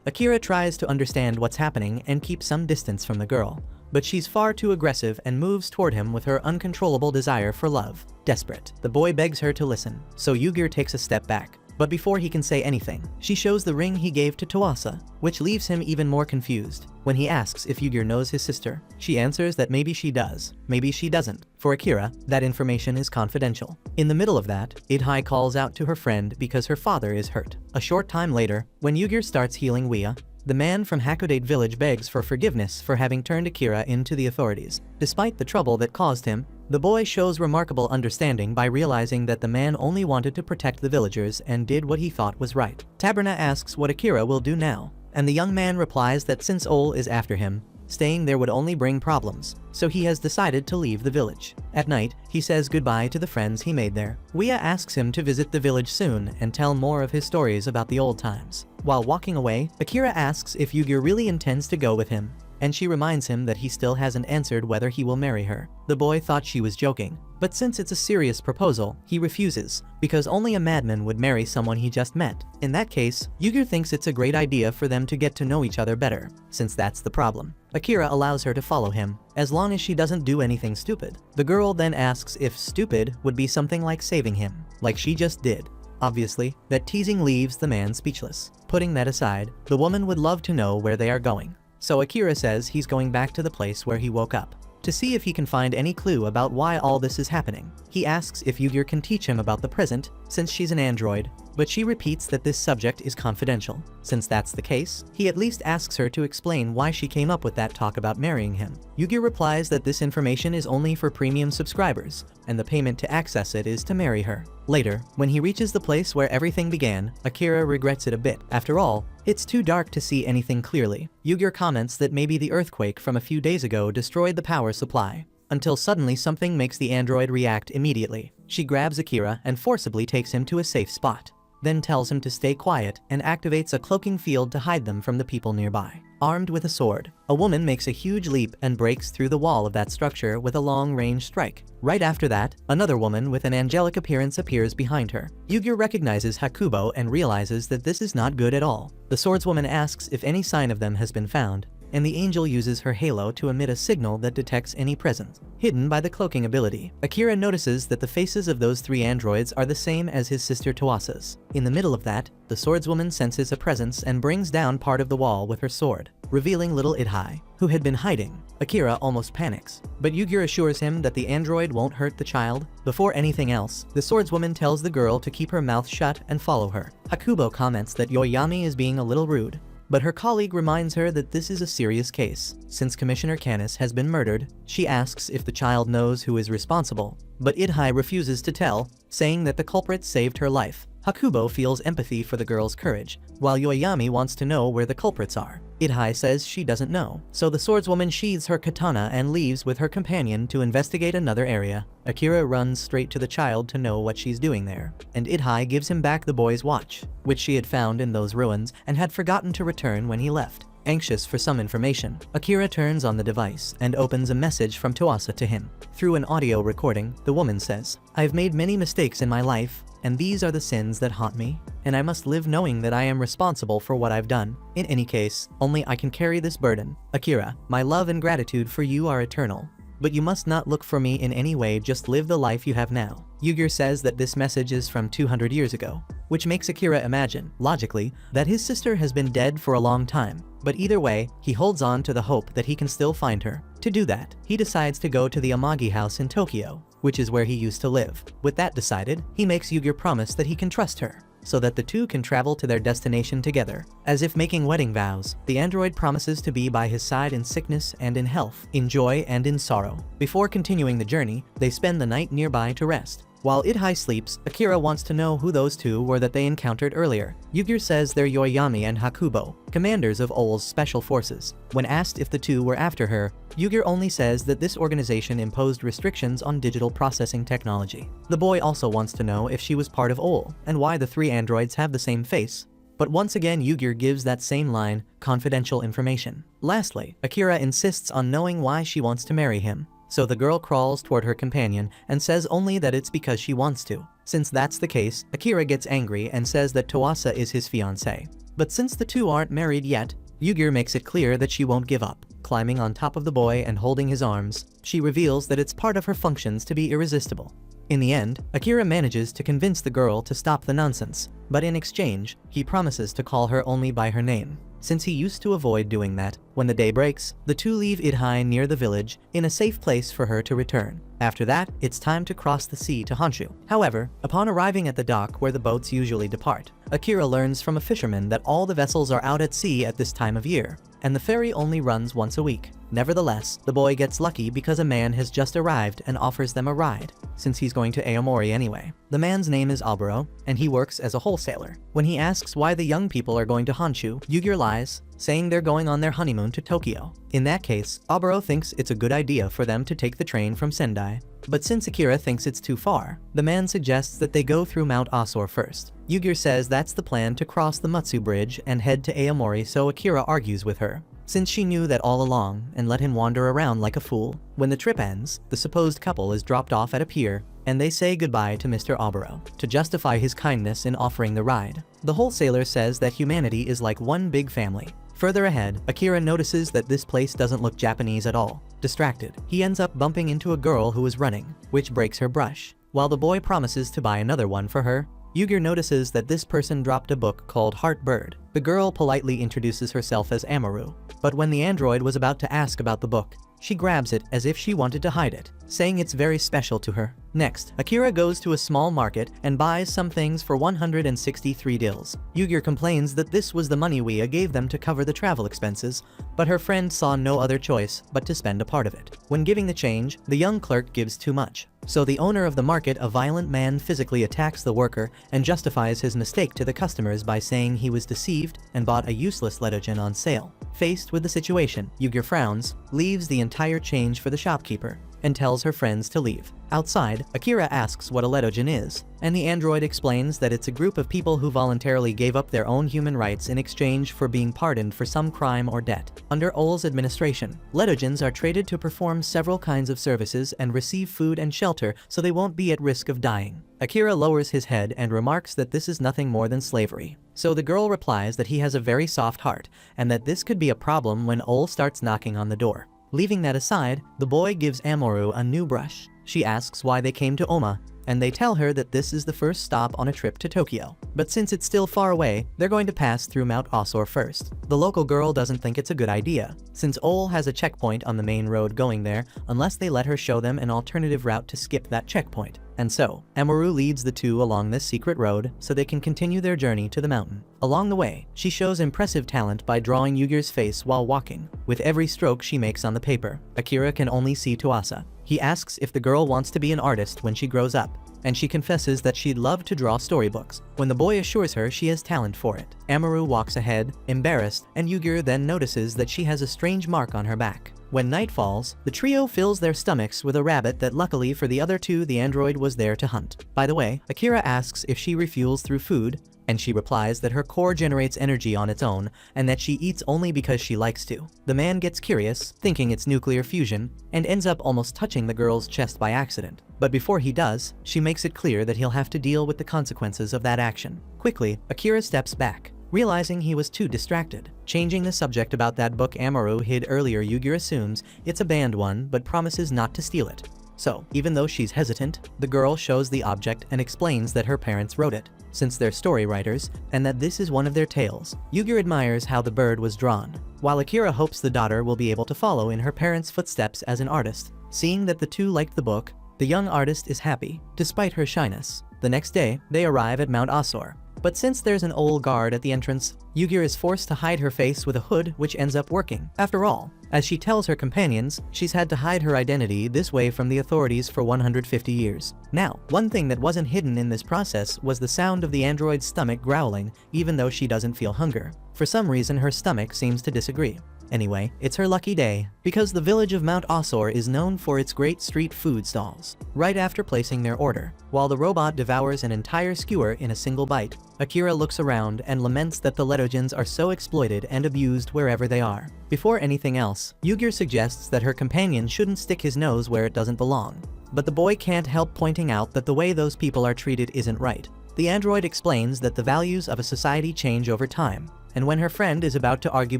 Akira tries to understand what's happening and keep some distance from the girl, but she's far too aggressive and moves toward him with her uncontrollable desire for love. Desperate, the boy begs her to listen, so Yugir takes a step back. But before he can say anything, she shows the ring he gave to Toasa, which leaves him even more confused. When he asks if Yugir knows his sister, she answers that maybe she does, maybe she doesn't. For Akira, that information is confidential. In the middle of that, Idhai calls out to her friend because her father is hurt. A short time later, when Yugir starts healing Wea, the man from Hakodate village begs for forgiveness for having turned Akira into the authorities. Despite the trouble that caused him, the boy shows remarkable understanding by realizing that the man only wanted to protect the villagers and did what he thought was right. Taberna asks what Akira will do now, and the young man replies that since Ol is after him, staying there would only bring problems, so he has decided to leave the village. At night, he says goodbye to the friends he made there. Wea asks him to visit the village soon and tell more of his stories about the old times. While walking away, Akira asks if Yugir really intends to go with him, and she reminds him that he still hasn't answered whether he will marry her. The boy thought she was joking, but since it's a serious proposal, he refuses, because only a madman would marry someone he just met. In that case, Yugir thinks it's a great idea for them to get to know each other better, since that's the problem. Akira allows her to follow him, as long as she doesn't do anything stupid. The girl then asks if stupid would be something like saving him, like she just did. Obviously, that teasing leaves the man speechless. Putting that aside, the woman would love to know where they are going. So Akira says he's going back to the place where he woke up, to see if he can find any clue about why all this is happening. He asks if Yugir can teach him about the present, since she's an android, but she repeats that this subject is confidential. Since that's the case, he at least asks her to explain why she came up with that talk about marrying him. Yugir replies that this information is only for premium subscribers, and the payment to access it is to marry her. Later, when he reaches the place where everything began, Akira regrets it a bit. After all, it's too dark to see anything clearly. Yugir comments that maybe the earthquake from a few days ago destroyed the power supply, until suddenly something makes the android react immediately. She grabs Akira and forcibly takes him to a safe spot, then tells him to stay quiet and activates a cloaking field to hide them from the people nearby. Armed with a sword, a woman makes a huge leap and breaks through the wall of that structure with a long-range strike. Right after that, another woman with an angelic appearance appears behind her. Yugir recognizes Hakubo and realizes that this is not good at all. The swordswoman asks if any sign of them has been found, and the angel uses her halo to emit a signal that detects any presence, hidden by the cloaking ability. Akira notices that the faces of those three androids are the same as his sister Toasa's. In the middle of that, the swordswoman senses a presence and brings down part of the wall with her sword, revealing little Idhai, who had been hiding. Akira almost panics, but Yugir assures him that the android won't hurt the child. Before anything else, the swordswoman tells the girl to keep her mouth shut and follow her. Hakubo comments that Yoyami is being a little rude, but her colleague reminds her that this is a serious case. Since Commissioner Canis has been murdered, she asks if the child knows who is responsible, but Idhai refuses to tell, saying that the culprit saved her life. Hakubo feels empathy for the girl's courage, while Yoyami wants to know where the culprits are. Idhai says she doesn't know, so the swordswoman sheathes her katana and leaves with her companion to investigate another area. Akira runs straight to the child to know what she's doing there, and Idhai gives him back the boy's watch, which she had found in those ruins and had forgotten to return when he left. Anxious for some information, Akira turns on the device and opens a message from Toasa to him. Through an audio recording, the woman says, "I've made many mistakes in my life, and these are the sins that haunt me, and I must live knowing that I am responsible for what I've done. In any case, only I can carry this burden. Akira, my love and gratitude for you are eternal, but you must not look for me in any way, just live the life you have now." Yugir says that this message is from 200 years ago, which makes Akira imagine, logically, that his sister has been dead for a long time. But either way, he holds on to the hope that he can still find her. To do that, he decides to go to the Amagi house in Tokyo, which is where he used to live. With that decided, he makes Yugir promise that he can trust her, so that the two can travel to their destination together. As if making wedding vows, the android promises to be by his side in sickness and in health, in joy and in sorrow. Before continuing the journey, they spend the night nearby to rest. While Idhai sleeps, Akira wants to know who those two were that they encountered earlier. Yugir says they're Yoyami and Hakubo, commanders of Ol's special forces. When asked if the two were after her, Yugir only says that this organization imposed restrictions on digital processing technology. The boy also wants to know if she was part of Ol, and why the three androids have the same face. But once again, Yugir gives that same line, confidential information. Lastly, Akira insists on knowing why she wants to marry him. So the girl crawls toward her companion and says only that it's because she wants to. Since that's the case, Akira gets angry and says that Toasa is his fiancée. But since the two aren't married yet, Yugir makes it clear that she won't give up. Climbing on top of the boy and holding his arms, she reveals that it's part of her functions to be irresistible. In the end, Akira manages to convince the girl to stop the nonsense, but in exchange, he promises to call her only by her name. Since he used to avoid doing that, when the day breaks, the two leave Idhai near the village, in a safe place for her to return. After that, it's time to cross the sea to Honshu. However, upon arriving at the dock where the boats usually depart, Akira learns from a fisherman that all the vessels are out at sea at this time of year, and the ferry only runs once a week. Nevertheless, the boy gets lucky because a man has just arrived and offers them a ride, since he's going to Aomori anyway. The man's name is Aburo, and he works as a wholesaler. When he asks why the young people are going to Honshu, Yugir lies, saying they're going on their honeymoon to Tokyo. In that case, Aburo thinks it's a good idea for them to take the train from Sendai. But since Akira thinks it's too far, the man suggests that they go through Mount Asor first. Yugir says that's the plan to cross the Mutsu Bridge and head to Aomori, so Akira argues with her, since she knew that all along and let him wander around like a fool. When the trip ends, the supposed couple is dropped off at a pier, and they say goodbye to Mr. Aburo to justify his kindness in offering the ride. The wholesaler says that humanity is like one big family. Further ahead, Akira notices that this place doesn't look Japanese at all. Distracted, he ends up bumping into a girl who is running, which breaks her brush. While the boy promises to buy another one for her, Yugir notices that this person dropped a book called Heart Bird. The girl politely introduces herself as Amaru, but when the android was about to ask about the book, she grabs it as if she wanted to hide it, saying it's very special to her. Next, Akira goes to a small market and buys some things for 163 dils. Yugir complains that this was the money Wea gave them to cover the travel expenses, but her friend saw no other choice but to spend a part of it. When giving the change, the young clerk gives too much. So the owner of the market, a violent man, physically attacks the worker and justifies his mistake to the customers by saying he was deceived and bought a useless ledogen on sale. Faced with the situation, Yugir frowns, leaves the entire change for the shopkeeper, and tells her friends to leave. Outside, Akira asks what a ledogen is, and the android explains that it's a group of people who voluntarily gave up their own human rights in exchange for being pardoned for some crime or debt. Under Ol's administration, ledogens are traded to perform several kinds of services and receive food and shelter so they won't be at risk of dying. Akira lowers his head and remarks that this is nothing more than slavery. So the girl replies that he has a very soft heart, and that this could be a problem when Ol starts knocking on the door. Leaving that aside, the boy gives Amaru a new brush. She asks why they came to Oma, and they tell her that this is the first stop on a trip to Tokyo. But since it's still far away, they're going to pass through Mount Asor first. The local girl doesn't think it's a good idea, since Ol has a checkpoint on the main road going there unless they let her show them an alternative route to skip that checkpoint. And so, Amaru leads the two along this secret road so they can continue their journey to the mountain. Along the way, she shows impressive talent by drawing Yugir's face while walking. With every stroke she makes on the paper, Akira can only see Toasa. He asks if the girl wants to be an artist when she grows up, and she confesses that she'd love to draw storybooks. When the boy assures her she has talent for it, Amaru walks ahead, embarrassed, and Yugir then notices that she has a strange mark on her back. When night falls, the trio fills their stomachs with a rabbit that luckily for the other two the android was there to hunt. By the way, Akira asks if she refuels through food, and she replies that her core generates energy on its own and that she eats only because she likes to. The man gets curious, thinking it's nuclear fusion, and ends up almost touching the girl's chest by accident. But before he does, she makes it clear that he'll have to deal with the consequences of that action. Quickly, Akira steps back, realizing he was too distracted. Changing the subject about that book Amaru hid earlier, Yugir assumes it's a banned one but promises not to steal it. So, even though she's hesitant, the girl shows the object and explains that her parents wrote it, since they're story writers, and that this is one of their tales. Yugir admires how the bird was drawn, while Akira hopes the daughter will be able to follow in her parents' footsteps as an artist. Seeing that the two liked the book, the young artist is happy, despite her shyness. The next day, they arrive at Mount Asor. But since there's an old guard at the entrance, Yugir is forced to hide her face with a hood, which ends up working. After all, as she tells her companions, she's had to hide her identity this way from the authorities for 150 years. Now, one thing that wasn't hidden in this process was the sound of the android's stomach growling, even though she doesn't feel hunger. For some reason, her stomach seems to disagree. Anyway, it's her lucky day, because the village of Mount Asor is known for its great street food stalls. Right after placing their order, while the robot devours an entire skewer in a single bite, Akira looks around and laments that the ledogens are so exploited and abused wherever they are. Before anything else, Yugir suggests that her companion shouldn't stick his nose where it doesn't belong. but the boy can't help pointing out that the way those people are treated isn't right. The android explains that the values of a society change over time, and when her friend is about to argue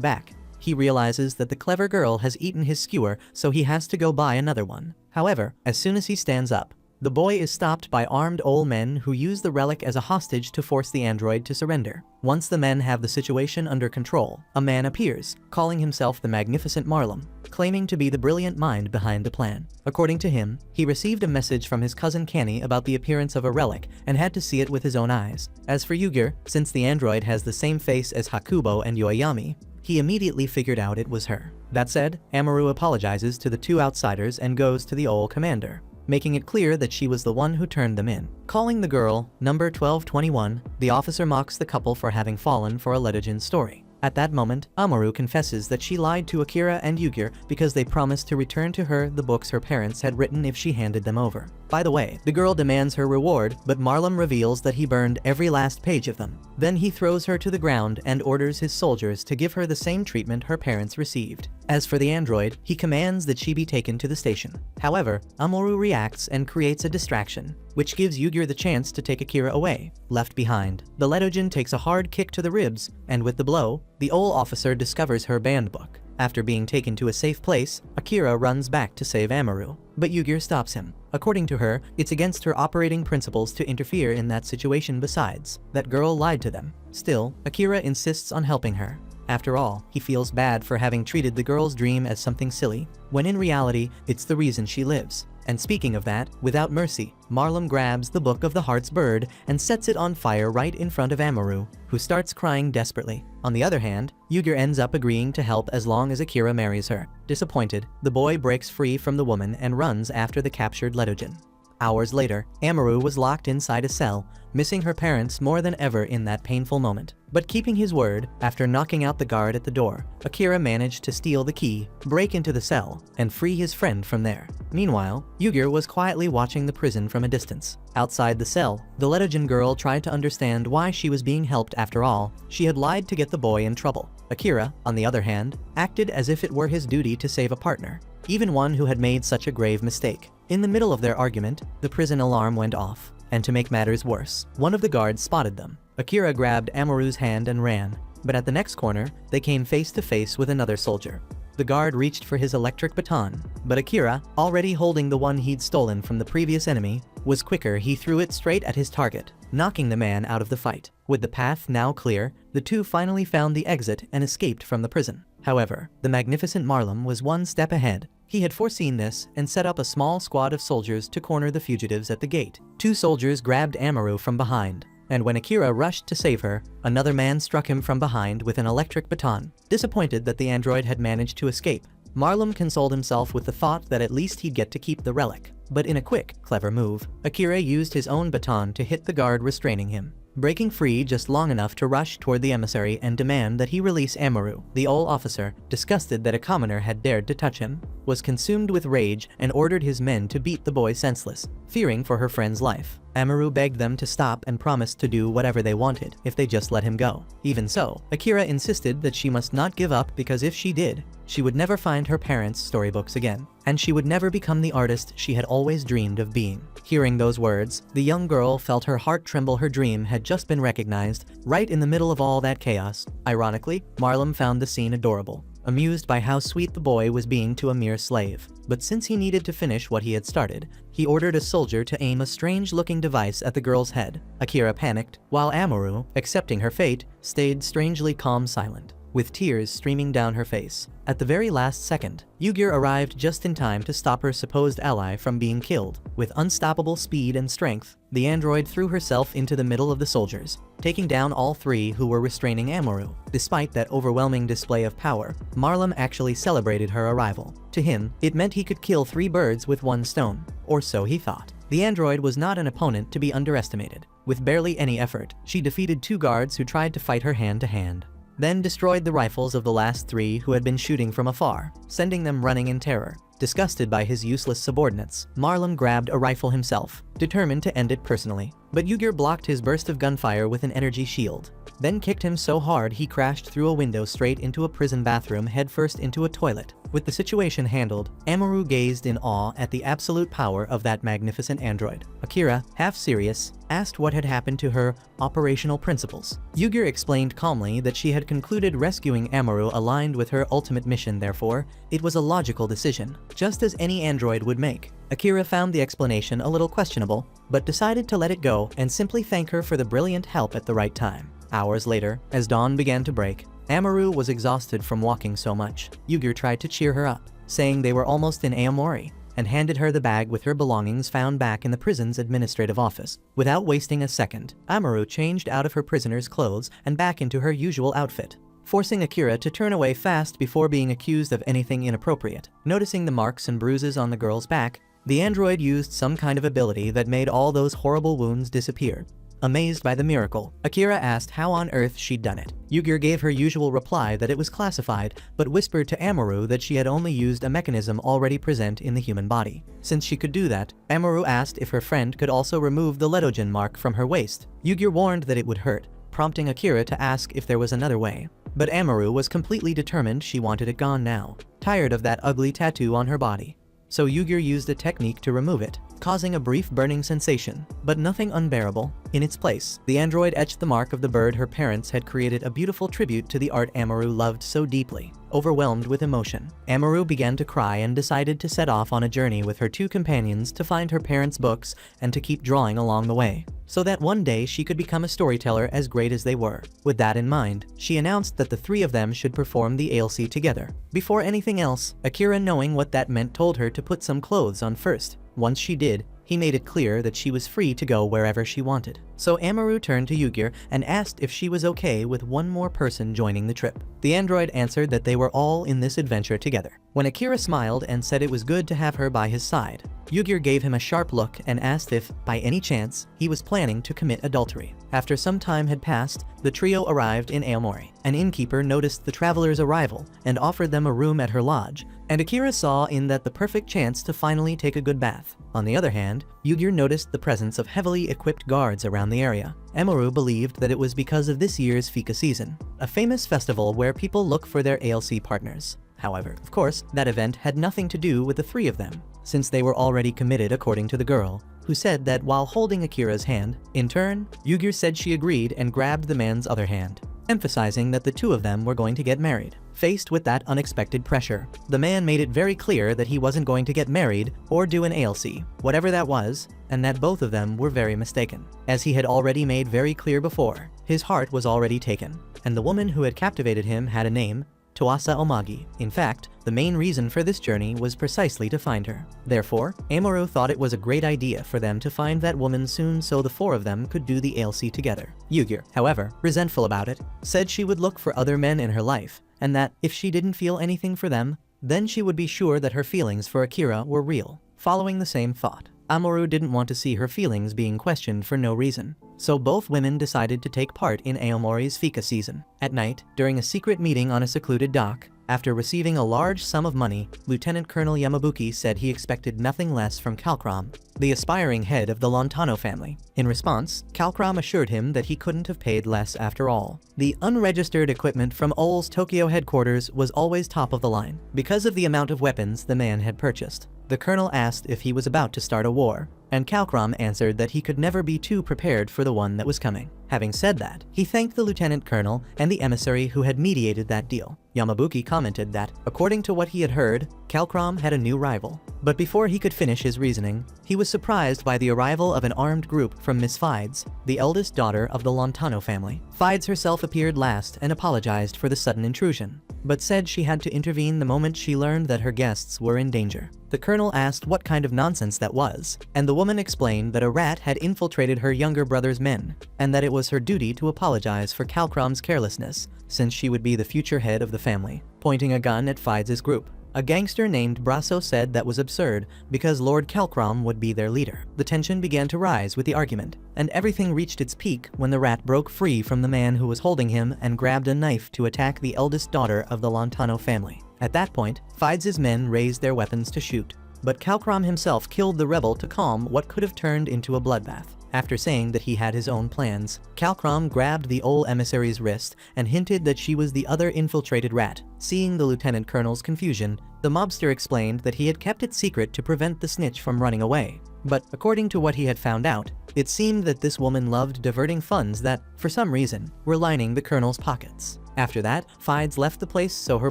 back, he realizes that the clever girl has eaten his skewer, so he has to go buy another one. However, as soon as he stands up, the boy is stopped by armed old men who use the relic as a hostage to force the android to surrender. Once the men have the situation under control, a man appears, calling himself the Magnificent Marlum, claiming to be the brilliant mind behind the plan. According to him, he received a message from his cousin Kenny about the appearance of a relic and had to see it with his own eyes. As for Yuger, since the android has the same face as Hakubo and Yoyami, he immediately figured out it was her. That said, Amaru apologizes to the two outsiders and goes to the old commander, making it clear that she was the one who turned them in. Calling the girl number 1221, the officer mocks the couple for having fallen for a legend story. At that moment, Amaru confesses that she lied to Akira and Yuger because they promised to return to her the books her parents had written if she handed them over. By the way, the girl demands her reward, but Marlum reveals that he burned every last page of them. Then he throws her to the ground and orders his soldiers to give her the same treatment her parents received. As for the android, he commands that she be taken to the station. However, Amaru reacts and creates a distraction, which gives Yuger the chance to take Akira away. Left behind, the Letogin takes a hard kick to the ribs, and with the blow, the old officer discovers her banned book. After being taken to a safe place, Akira runs back to save Amaru, but Yuger stops him. According to her, it's against her operating principles to interfere in that situation. Besides, that girl lied to them. Still, Akira insists on helping her. After all, he feels bad for having treated the girl's dream as something silly, when in reality, it's the reason she lives. And speaking of that, without mercy, Marlum grabs the Book of the Heart's Bird and sets it on fire right in front of Amaru, who starts crying desperately. On the other hand, Yuger ends up agreeing to help as long as Akira marries her. Disappointed, the boy breaks free from the woman and runs after the captured Letogin. Hours later, Amaru was locked inside a cell, missing her parents more than ever in that painful moment. But keeping his word, after knocking out the guard at the door, Akira managed to steal the key, break into the cell, and free his friend from there. Meanwhile, Yuger was quietly watching the prison from a distance. Outside the cell, the Letogin girl tried to understand why she was being helped. After all, she had lied to get the boy in trouble. Akira, on the other hand, acted as if it were his duty to save a partner, even one who had made such a grave mistake. In the middle of their argument, the prison alarm went off, and to make matters worse, one of the guards spotted them. Akira grabbed Amaru's hand and ran, but at the next corner, they came face to face with another soldier. The guard reached for his electric baton, but Akira, already holding the one he'd stolen from the previous enemy, was quicker. He threw it straight at his target, knocking the man out of the fight. With the path now clear, the two finally found the exit and escaped from the prison. However, the Magnificent Marlum was one step ahead. He had foreseen this and set up a small squad of soldiers to corner the fugitives at the gate. Two soldiers grabbed Amaru from behind, and when Akira rushed to save her, another man struck him from behind with an electric baton. Disappointed that the android had managed to escape, Marlum consoled himself with the thought that at least he'd get to keep the relic. But in a quick, clever move, Akira used his own baton to hit the guard restraining him, breaking free just long enough to rush toward the emissary and demand that he release Amaru. The old officer, disgusted that a commoner had dared to touch him, was consumed with rage and ordered his men to beat the boy senseless. Fearing for her friend's life, Amaru begged them to stop and promised to do whatever they wanted if they just let him go. Even so, Akira insisted that she must not give up, because if she did, she would never find her parents' storybooks again, and she would never become the artist she had always dreamed of being. Hearing those words, the young girl felt her heart tremble. Her dream had just been recognized, right in the middle of all that chaos. Ironically, Marlum found the scene adorable, amused by how sweet the boy was being to a mere slave. But since he needed to finish what he had started, he ordered a soldier to aim a strange-looking device at the girl's head. Akira panicked, while Amaru, accepting her fate, stayed strangely calm, silent, with tears streaming down her face. At the very last second, Yuger arrived just in time to stop her supposed ally from being killed. With unstoppable speed and strength, the android threw herself into the middle of the soldiers, taking down all three who were restraining Amaru. Despite that overwhelming display of power, Marlum actually celebrated her arrival. To him, it meant he could kill 3 birds with 1 stone, or so he thought. The android was not an opponent to be underestimated. With barely any effort, she defeated 2 guards who tried to fight her hand to hand, then destroyed the rifles of the last 3 who had been shooting from afar, sending them running in terror. Disgusted by his useless subordinates, Marlum grabbed a rifle himself, determined to end it personally. But Yuger blocked his burst of gunfire with an energy shield. then kicked him so hard he crashed through a window straight into a prison bathroom headfirst into a toilet. With the situation handled, Amuro gazed in awe at the absolute power of that magnificent android. Akira, half serious, asked what had happened to her operational principles. Yugir explained calmly that she had concluded rescuing Amuro aligned with her ultimate mission, therefore, it was a logical decision, just as any android would make. Akira found the explanation a little questionable, but decided to let it go and simply thank her for the brilliant help at the right time. Hours later, as dawn began to break, Amuro was exhausted from walking so much. Yugir tried to cheer her up, saying they were almost in Aomori, and handed her the bag with her belongings found back in the prison's administrative office. Without wasting a second, Amuro changed out of her prisoner's clothes and back into her usual outfit, forcing Akira to turn away fast before being accused of anything inappropriate. Noticing the marks and bruises on the girl's back, the android used some kind of ability that made all those horrible wounds disappear. Amazed by the miracle, Akira asked how on earth she'd done it. Yugir gave her usual reply that it was classified, but whispered to Amuro that she had only used a mechanism already present in the human body. Since she could do that, Amuro asked if her friend could also remove the Ledogen mark from her waist. Yugir warned that it would hurt, prompting Akira to ask if there was another way. But Amuro was completely determined she wanted it gone now, tired of that ugly tattoo on her body. So Yugir used a technique to remove it, causing a brief burning sensation, but nothing unbearable. In its place, the android etched the mark of the bird her parents had created, a beautiful tribute to the art Amuro loved so deeply. Overwhelmed with emotion, Amuro began to cry and decided to set off on a journey with her two companions to find her parents' books and to keep drawing along the way, so that one day she could become a storyteller as great as they were. With that in mind, she announced that the three of them should perform the ALC together. Before anything else, Akira, knowing what that meant, told her to put some clothes on first. Once she did, he made it clear that she was free to go wherever she wanted. So Amuro turned to Yugir and asked if she was okay with one more person joining the trip. The android answered that they were all in this adventure together. When Akira smiled and said it was good to have her by his side, Yugir gave him a sharp look and asked if, by any chance, he was planning to commit adultery. After some time had passed, the trio arrived in Aomori. An innkeeper noticed the travelers' arrival and offered them a room at her lodge, and Akira saw in that the perfect chance to finally take a good bath. On the other hand, Yugir noticed the presence of heavily equipped guards around the area. Amuro believed that it was because of this year's Fika season, a famous festival where people look for their ALC partners. However, of course, that event had nothing to do with the three of them, since they were already committed according to the girl, who said that while holding Akira's hand. In turn, Yugir said she agreed and grabbed the man's other hand, emphasizing that the two of them were going to get married. Faced with that unexpected pressure, the man made it very clear that he wasn't going to get married or do an ALC, whatever that was, and that both of them were very mistaken. As he had already made very clear before, his heart was already taken, and the woman who had captivated him had a name, Toasa Omagi. In fact, the main reason for this journey was precisely to find her. Therefore, Amuro thought it was a great idea for them to find that woman soon so the four of them could do the ALC together. Yugir, however, resentful about it, said she would look for other men in her life, and that if she didn't feel anything for them, then she would be sure that her feelings for Akira were real. Following the same thought, Amuro didn't want to see her feelings being questioned for no reason. So both women decided to take part in Aomori's Fika season. At night, during a secret meeting on a secluded dock, after receiving a large sum of money, Lieutenant Colonel Yamabuki said he expected nothing less from Calcram, the aspiring head of the Lontano family. In response, Calcram assured him that he couldn't have paid less after all. The unregistered equipment from Ol's Tokyo headquarters was always top of the line, because of the amount of weapons the man had purchased. The colonel asked if he was about to start a war, and Calcram answered that he could never be too prepared for the one that was coming. Having said that, he thanked the lieutenant colonel and the emissary who had mediated that deal. Yamabuki commented that, according to what he had heard, Calcram had a new rival. But before he could finish his reasoning, he was surprised by the arrival of an armed group from Miss Fides, the eldest daughter of the Lontano family. Fides herself appeared last and apologized for the sudden intrusion, but said she had to intervene the moment she learned that her guests were in danger. The colonel asked what kind of nonsense that was, and the woman explained that a rat had infiltrated her younger brother's men, and that it was her duty to apologize for Calcram's carelessness, since she would be the future head of the family. Pointing a gun at Fides' group, a gangster named Brasso said that was absurd because Lord Calcram would be their leader. The tension began to rise with the argument, and everything reached its peak when the rat broke free from the man who was holding him and grabbed a knife to attack the eldest daughter of the Lontano family. At that point, Fides' men raised their weapons to shoot, but Calcram himself killed the rebel to calm what could have turned into a bloodbath. After saying that he had his own plans, Calcrom grabbed the old emissary's wrist and hinted that she was the other infiltrated rat. Seeing the lieutenant colonel's confusion, the mobster explained that he had kept it secret to prevent the snitch from running away. But according to what he had found out, it seemed that this woman loved diverting funds that, for some reason, were lining the colonel's pockets. After that, Fides left the place so her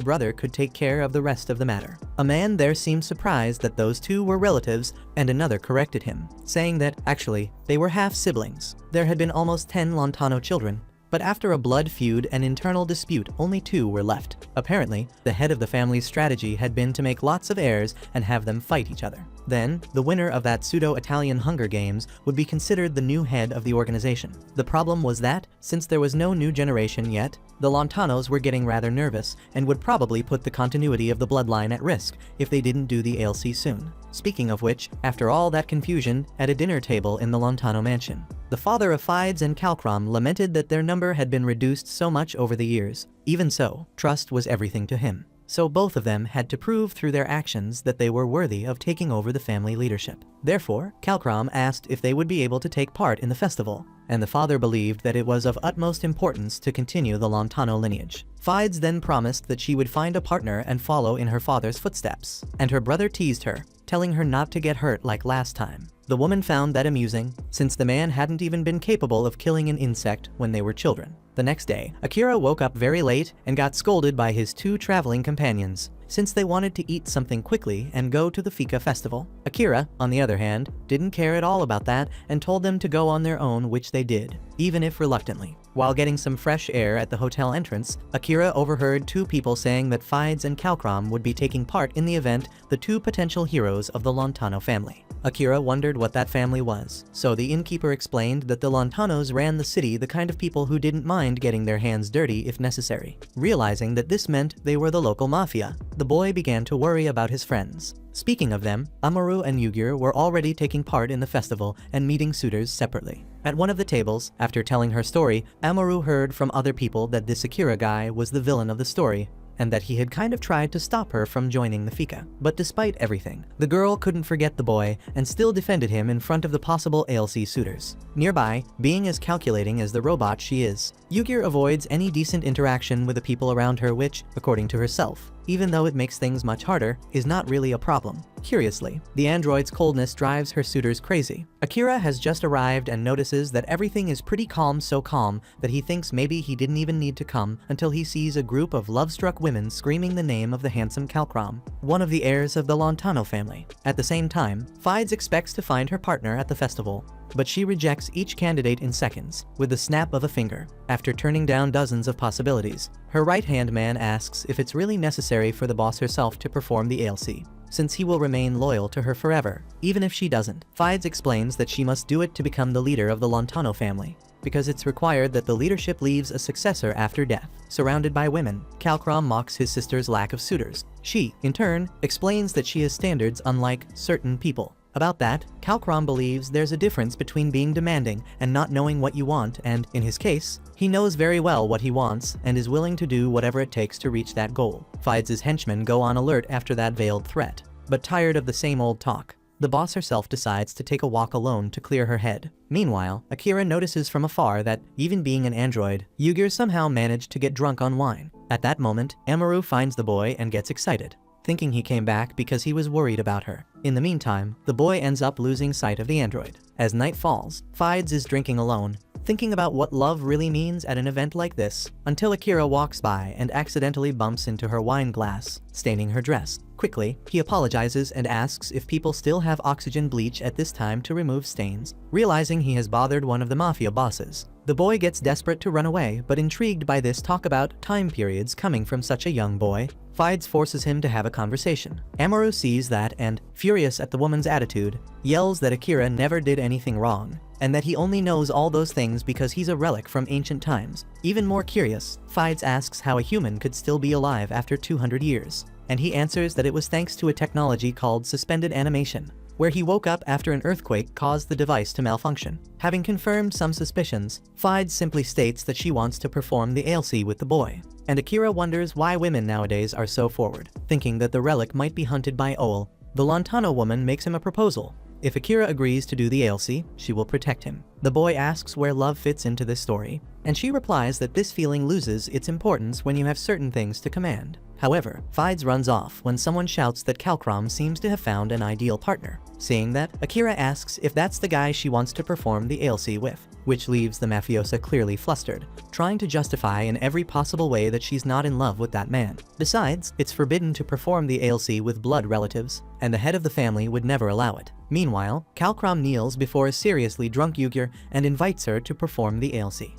brother could take care of the rest of the matter. A man there seemed surprised that those two were relatives, and another corrected him, saying that, actually, they were half-siblings. There had been almost 10 Lontano children, but after a blood feud and internal dispute, only 2 were left. Apparently, the head of the family's strategy had been to make lots of heirs and have them fight each other. Then, the winner of that pseudo-Italian Hunger Games would be considered the new head of the organization. The problem was that, since there was no new generation yet, the Lontanos were getting rather nervous and would probably put the continuity of the bloodline at risk if they didn't do the ALC soon. Speaking of which, after all that confusion, at a dinner table in the Lontano mansion, the father of Fides and Calcrom lamented that their number had been reduced so much over the years. Even so, trust was everything to him. So both of them had to prove through their actions that they were worthy of taking over the family leadership. Therefore, Calcrom asked if they would be able to take part in the festival, and the father believed that it was of utmost importance to continue the Lontano lineage. Fides then promised that she would find a partner and follow in her father's footsteps, and her brother teased her, telling her not to get hurt like last time. The woman found that amusing, since the man hadn't even been capable of killing an insect when they were children. The next day, Akira woke up very late and got scolded by his 2 traveling companions, since they wanted to eat something quickly and go to the Fika festival. Akira, on the other hand, didn't care at all about that and told them to go on their own, which they did, even if reluctantly. While getting some fresh air at the hotel entrance, Akira overheard 2 people saying that Fides and Calcrom would be taking part in the event, the 2 potential heroes of the Lontano family. Akira wondered what that family was, so the innkeeper explained that the Lontanos ran the city, the kind of people who didn't mind getting their hands dirty if necessary. Realizing that this meant they were the local mafia, the boy began to worry about his friends. Speaking of them, Amaru and Yugir were already taking part in the festival and meeting suitors separately. At one of the tables, after telling her story, Amaru heard from other people that this Akira guy was the villain of the story, and that he had kind of tried to stop her from joining the Fika. But despite everything, the girl couldn't forget the boy and still defended him in front of the possible ALC suitors. Nearby, being as calculating as the robot she is, Yugir avoids any decent interaction with the people around her which, according to herself, even though it makes things much harder, is not really a problem. Curiously, the android's coldness drives her suitors crazy. Akira has just arrived and notices that everything is pretty calm, so calm that he thinks maybe he didn't even need to come until he sees a group of love-struck women screaming the name of the handsome Calcrom, one of the heirs of the Lontano family. At the same time, Fides expects to find her partner at the festival, but she rejects each candidate in seconds, with the snap of a finger. After turning down dozens of possibilities, her right-hand man asks if it's really necessary for the boss herself to perform the ALC, since he will remain loyal to her forever, even if she doesn't. Fides explains that she must do it to become the leader of the Lontano family, because it's required that the leadership leaves a successor after death. Surrounded by women, Calcrom mocks his sister's lack of suitors. She, in turn, explains that she has standards unlike certain people. About that, Calcrom believes there's a difference between being demanding and not knowing what you want, and, in his case, he knows very well what he wants and is willing to do whatever it takes to reach that goal. Fides' henchmen go on alert after that veiled threat, but tired of the same old talk, the boss herself decides to take a walk alone to clear her head. Meanwhile, Akira notices from afar that, even being an android, Yugir somehow managed to get drunk on wine. At that moment, Amaru finds the boy and gets excited, thinking he came back because he was worried about her. In the meantime, the boy ends up losing sight of the android. As night falls, Fides is drinking alone, thinking about what love really means at an event like this, until Akira walks by and accidentally bumps into her wine glass, staining her dress. Quickly, he apologizes and asks if people still have oxygen bleach at this time to remove stains, realizing he has bothered one of the mafia bosses. The boy gets desperate to run away, but intrigued by this talk about time periods coming from such a young boy, Fides forces him to have a conversation. Amaru sees that and, furious at the woman's attitude, yells that Akira never did anything wrong, and that he only knows all those things because he's a relic from ancient times. Even more curious, Fides asks how a human could still be alive after 200 years, and he answers that it was thanks to a technology called suspended animation, where he woke up after an earthquake caused the device to malfunction. Having confirmed some suspicions, Fides simply states that she wants to perform the ALC with the boy, and Akira wonders why women nowadays are so forward. Thinking that the relic might be hunted by Owl, the Lontano woman makes him a proposal, If Akira agrees to do the ailsi, she will protect him. The boy asks where love fits into this story, and she replies that this feeling loses its importance when you have certain things to command. However, Fides runs off when someone shouts that Kalkram seems to have found an ideal partner. Seeing that, Akira asks if that's the guy she wants to perform the ailsi with, which leaves the mafiosa clearly flustered, trying to justify in every possible way that she's not in love with that man. Besides, it's forbidden to perform the ailsi with blood relatives, and the head of the family would never allow it. Meanwhile, Kalkram kneels before a seriously drunk Yugir and invites her to perform the ailsi.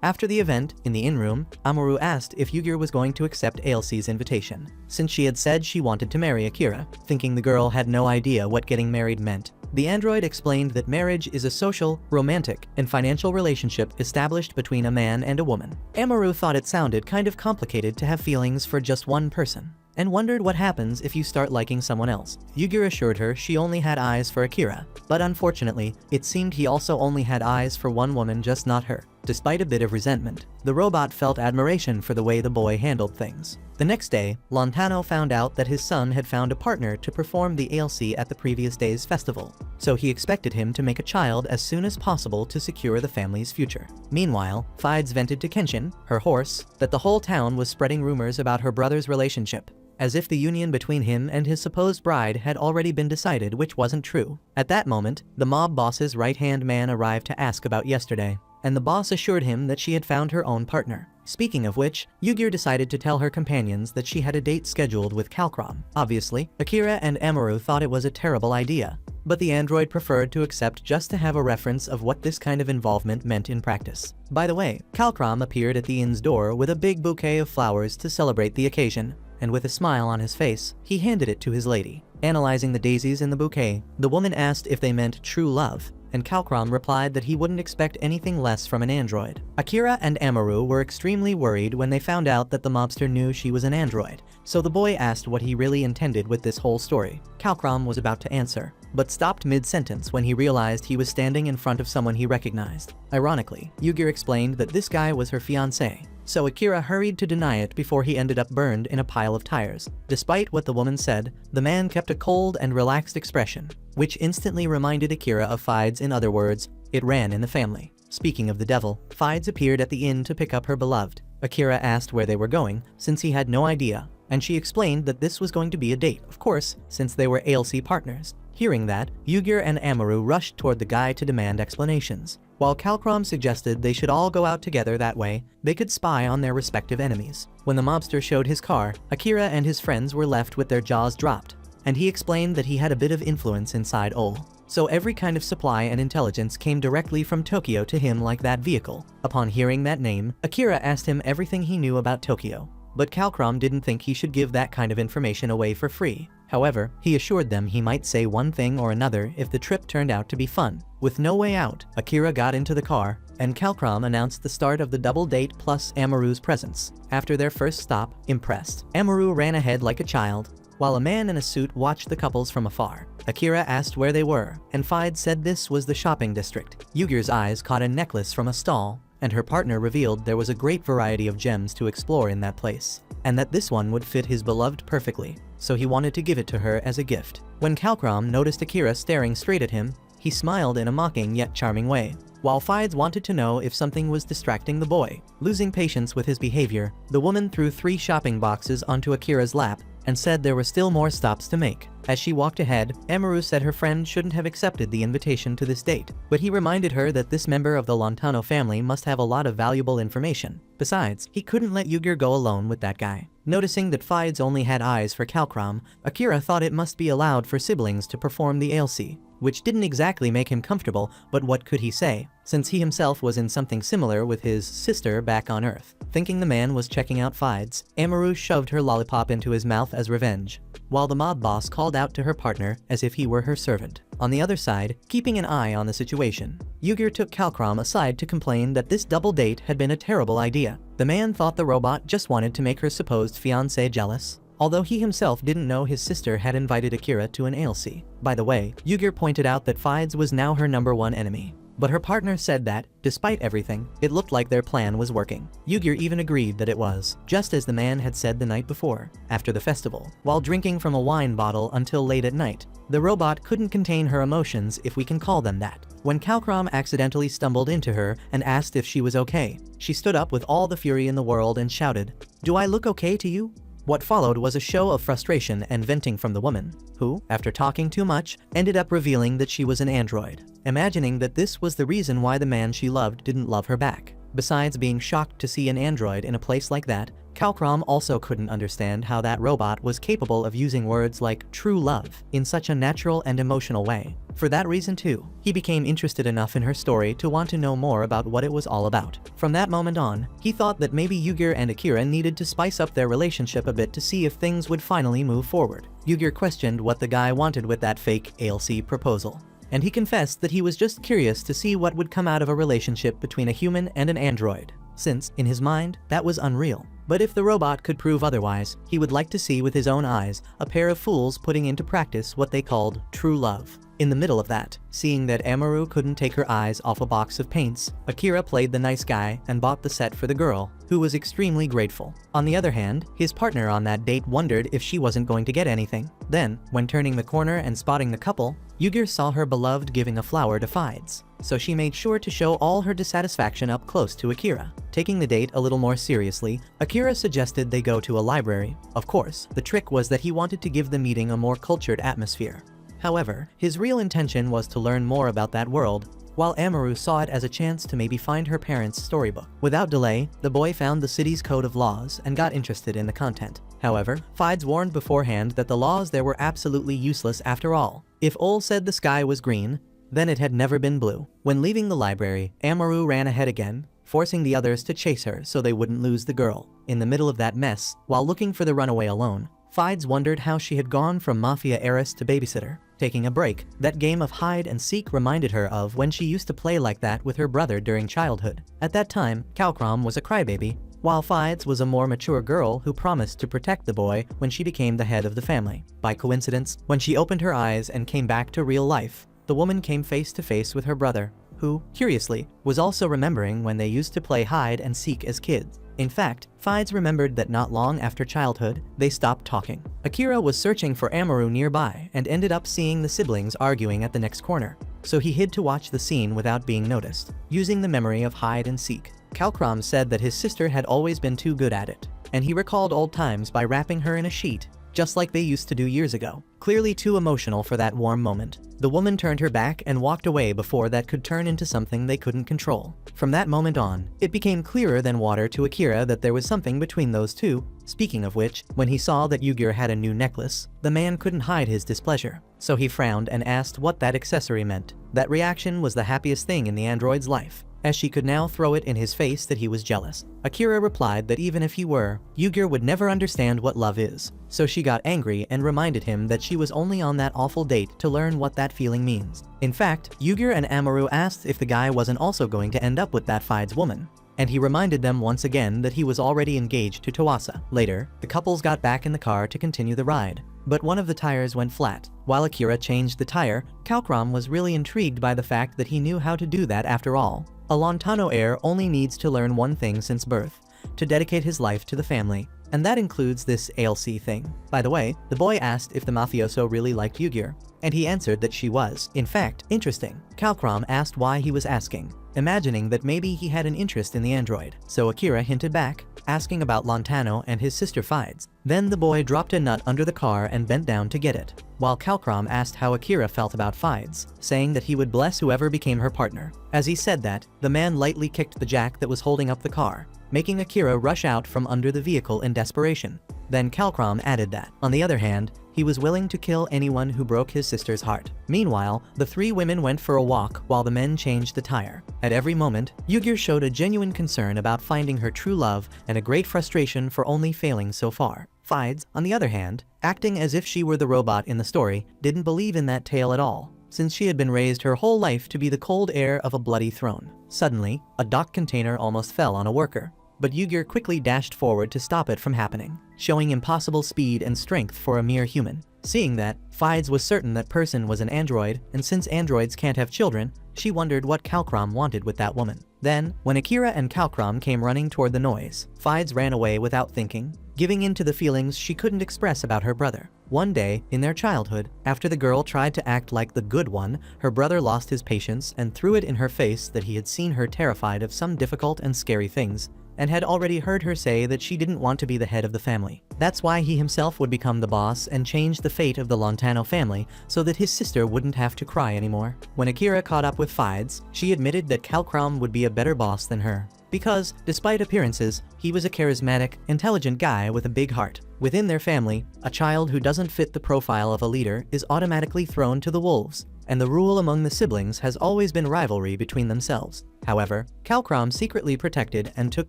After the event, in the inn-room, Amaru asked if Yugir was going to accept Ailsi's invitation, since she had said she wanted to marry Akira, thinking the girl had no idea what getting married meant. The android explained that marriage is a social, romantic, and financial relationship established between a man and a woman. Amaru thought it sounded kind of complicated to have feelings for just one person, and wondered what happens if you start liking someone else. Yugir assured her she only had eyes for Akira, but unfortunately, it seemed he also only had eyes for one woman, just not her. Despite a bit of resentment, the robot felt admiration for the way the boy handled things. The next day, Lontano found out that his son had found a partner to perform the ailsi at the previous day's festival, so he expected him to make a child as soon as possible to secure the family's future. Meanwhile, Fides vented to Kenshin, her horse, that the whole town was spreading rumors about her brother's relationship, as if the union between him and his supposed bride had already been decided, which wasn't true. At that moment, the mob boss's right-hand man arrived to ask about yesterday, and the boss assured him that she had found her own partner. Speaking of which, Yugir decided to tell her companions that she had a date scheduled with Kalkram. Obviously, Akira and Amaru thought it was a terrible idea, but the android preferred to accept just to have a reference of what this kind of involvement meant in practice. By the way, Kalkram appeared at the inn's door with a big bouquet of flowers to celebrate the occasion, and with a smile on his face, he handed it to his lady. Analyzing the daisies in the bouquet, the woman asked if they meant true love, and Kalkram replied that he wouldn't expect anything less from an android. Akira and Amaru were extremely worried when they found out that the mobster knew she was an android, so the boy asked what he really intended with this whole story. Kalkram was about to answer, but stopped mid-sentence when he realized he was standing in front of someone he recognized. Ironically, Yugir explained that this guy was her fiancé, so Akira hurried to deny it before he ended up burned in a pile of tires. Despite what the woman said, the man kept a cold and relaxed expression, which instantly reminded Akira of Fides. In other words, it ran in the family. Speaking of the devil, Fides appeared at the inn to pick up her beloved. Akira asked where they were going, since he had no idea, and she explained that this was going to be a date, of course, since they were ailsi partners. Hearing that, Yugir and Amaru rushed toward the guy to demand explanations. While Kalkram suggested they should all go out together, that way they could spy on their respective enemies. When the mobster showed his car, Akira and his friends were left with their jaws dropped, and he explained that he had a bit of influence inside Ol. So every kind of supply and intelligence came directly from Tokyo to him, like that vehicle. Upon hearing that name, Akira asked him everything he knew about Tokyo, but Kalkram didn't think he should give that kind of information away for free. However, he assured them he might say one thing or another if the trip turned out to be fun. With no way out, Akira got into the car, and Kalkram announced the start of the double date plus Amaru's presence. After their first stop, impressed, Amaru ran ahead like a child, while a man in a suit watched the couples from afar. Akira asked where they were, and Fides said this was the shopping district. Yugir's eyes caught a necklace from a stall, and her partner revealed there was a great variety of gems to explore in that place, and that this one would fit his beloved perfectly, so he wanted to give it to her as a gift. When Kalkram noticed Akira staring straight at him, he smiled in a mocking yet charming way, while Fides wanted to know if something was distracting the boy. Losing patience with his behavior, the woman threw 3 shopping boxes onto Akira's lap and said there were still more stops to make. As she walked ahead, Amaru said her friend shouldn't have accepted the invitation to this date, but he reminded her that this member of the Lontano family must have a lot of valuable information. Besides, he couldn't let Yugir go alone with that guy. Noticing that Fides only had eyes for Kalkram, Akira thought it must be allowed for siblings to perform the ailsi, which didn't exactly make him comfortable, but what could he say, since he himself was in something similar with his sister back on Earth. Thinking the man was checking out Fides, Amaru shoved her lollipop into his mouth as revenge, while the mob boss called out to her partner as if he were her servant. On the other side, keeping an eye on the situation, Yugir took Kalkram aside to complain that this double date had been a terrible idea. The man thought the robot just wanted to make her supposed fiancé jealous, although he himself didn't know his sister had invited Akira to an ailsi. By the way, Yugir pointed out that Fides was now her #1 enemy, But her partner said that, despite everything, it looked like their plan was working. Yugir even agreed that it was, just as the man had said the night before. After the festival, while drinking from a wine bottle until late at night, the robot couldn't contain her emotions, if we can call them that. When Kalkrom accidentally stumbled into her and asked if she was okay, she stood up with all the fury in the world and shouted, "Do I look okay to you?" What followed was a show of frustration and venting from the woman, who, after talking too much, ended up revealing that she was an android, imagining that this was the reason why the man she loved didn't love her back. Besides being shocked to see an android in a place like that, Kalkrom also couldn't understand how that robot was capable of using words like true love in such a natural and emotional way. For that reason too, he became interested enough in her story to want to know more about what it was all about. From that moment on, he thought that maybe Yugir and Akira needed to spice up their relationship a bit to see if things would finally move forward. Yugir questioned what the guy wanted with that fake ALC proposal, and he confessed that he was just curious to see what would come out of a relationship between a human and an android, since, in his mind, that was unreal. But if the robot could prove otherwise, he would like to see with his own eyes a pair of fools putting into practice what they called true love. In the middle of that, seeing that Amaru couldn't take her eyes off a box of paints, Akira played the nice guy and bought the set for the girl, who was extremely grateful. On the other hand, his partner on that date wondered if she wasn't going to get anything. Then, when turning the corner and spotting the couple, Yugir saw her beloved giving a flower to Fides, so she made sure to show all her dissatisfaction up close to Akira. Taking the date a little more seriously, Akira suggested they go to a library. Of course, the trick was that he wanted to give the meeting a more cultured atmosphere. However, his real intention was to learn more about that world, while Amaru saw it as a chance to maybe find her parents' storybook. Without delay, the boy found the city's code of laws and got interested in the content. However, Fides warned beforehand that the laws there were absolutely useless after all. If Ol said the sky was green, then it had never been blue. When leaving the library, Amaru ran ahead again, forcing the others to chase her so they wouldn't lose the girl. In the middle of that mess, while looking for the runaway alone, Fides wondered how she had gone from mafia heiress to babysitter. Taking a break, that game of hide and seek reminded her of when she used to play like that with her brother during childhood. At that time, Kalkrom was a crybaby, while Fides was a more mature girl who promised to protect the boy when she became the head of the family. By coincidence, when she opened her eyes and came back to real life, the woman came face to face with her brother, who, curiously, was also remembering when they used to play hide and seek as kids. In fact, Fides remembered that not long after childhood, they stopped talking. Akira was searching for Amaru nearby and ended up seeing the siblings arguing at the next corner, so he hid to watch the scene without being noticed, using the memory of hide and seek. Kalkrom said that his sister had always been too good at it, and he recalled old times by wrapping her in a sheet, just like they used to do years ago. Clearly too emotional for that warm moment, the woman turned her back and walked away before that could turn into something they couldn't control. From that moment on, it became clearer than water to Akira that there was something between those two. Speaking of which, when he saw that Yugir had a new necklace, the man couldn't hide his displeasure, so he frowned and asked what that accessory meant. That reaction was the happiest thing in the android's life, as she could now throw it in his face that he was jealous. Akira replied that even if he were, Yugir would never understand what love is, so she got angry and reminded him that she was only on that awful date to learn what that feeling means. In fact, Yugir and Amaru asked if the guy wasn't also going to end up with that Fides woman, and he reminded them once again that he was already engaged to Tawasa. Later, the couples got back in the car to continue the ride, but one of the tires went flat. While Akira changed the tire, Kalkrom was really intrigued by the fact that he knew how to do that after all. A Lontano heir only needs to learn one thing since birth, to dedicate his life to the family, and that includes this ALC thing. By the way, the boy asked if the mafioso really liked Yugir, and he answered that she was. In fact, interesting. Kalkrom asked why he was asking, imagining that maybe he had an interest in the android, so Akira hinted back, asking about Lontano and his sister Fides. Then the boy dropped a nut under the car and bent down to get it, while Kalkrom asked how Akira felt about Fides, saying that he would bless whoever became her partner. As he said that, the man lightly kicked the jack that was holding up the car, making Akira rush out from under the vehicle in desperation. Then Kalkrom added that, on the other hand, he was willing to kill anyone who broke his sister's heart. Meanwhile, the three women went for a walk while the men changed the tire. At every moment, Yugir showed a genuine concern about finding her true love and a great frustration for only failing so far. Fides, on the other hand, acting as if she were the robot in the story, didn't believe in that tale at all, since she had been raised her whole life to be the cold heir of a bloody throne. Suddenly, a dock container almost fell on a worker, but Yugir quickly dashed forward to stop it from happening, showing impossible speed and strength for a mere human. Seeing that, Fides was certain that person was an android, and since androids can't have children, she wondered what Kalkrom wanted with that woman. Then, when Akira and Kalkrom came running toward the noise, Fides ran away without thinking, giving in to the feelings she couldn't express about her brother. One day, in their childhood, after the girl tried to act like the good one, her brother lost his patience and threw it in her face that he had seen her terrified of some difficult and scary things, and had already heard her say that she didn't want to be the head of the family. That's why he himself would become the boss and change the fate of the Lontano family so that his sister wouldn't have to cry anymore. When Akira caught up with Fides, she admitted that Kalkrom would be a better boss than her. Because, despite appearances, he was a charismatic, intelligent guy with a big heart. Within their family, a child who doesn't fit the profile of a leader is automatically thrown to the wolves, and the rule among the siblings has always been rivalry between themselves. However, Kalkrom secretly protected and took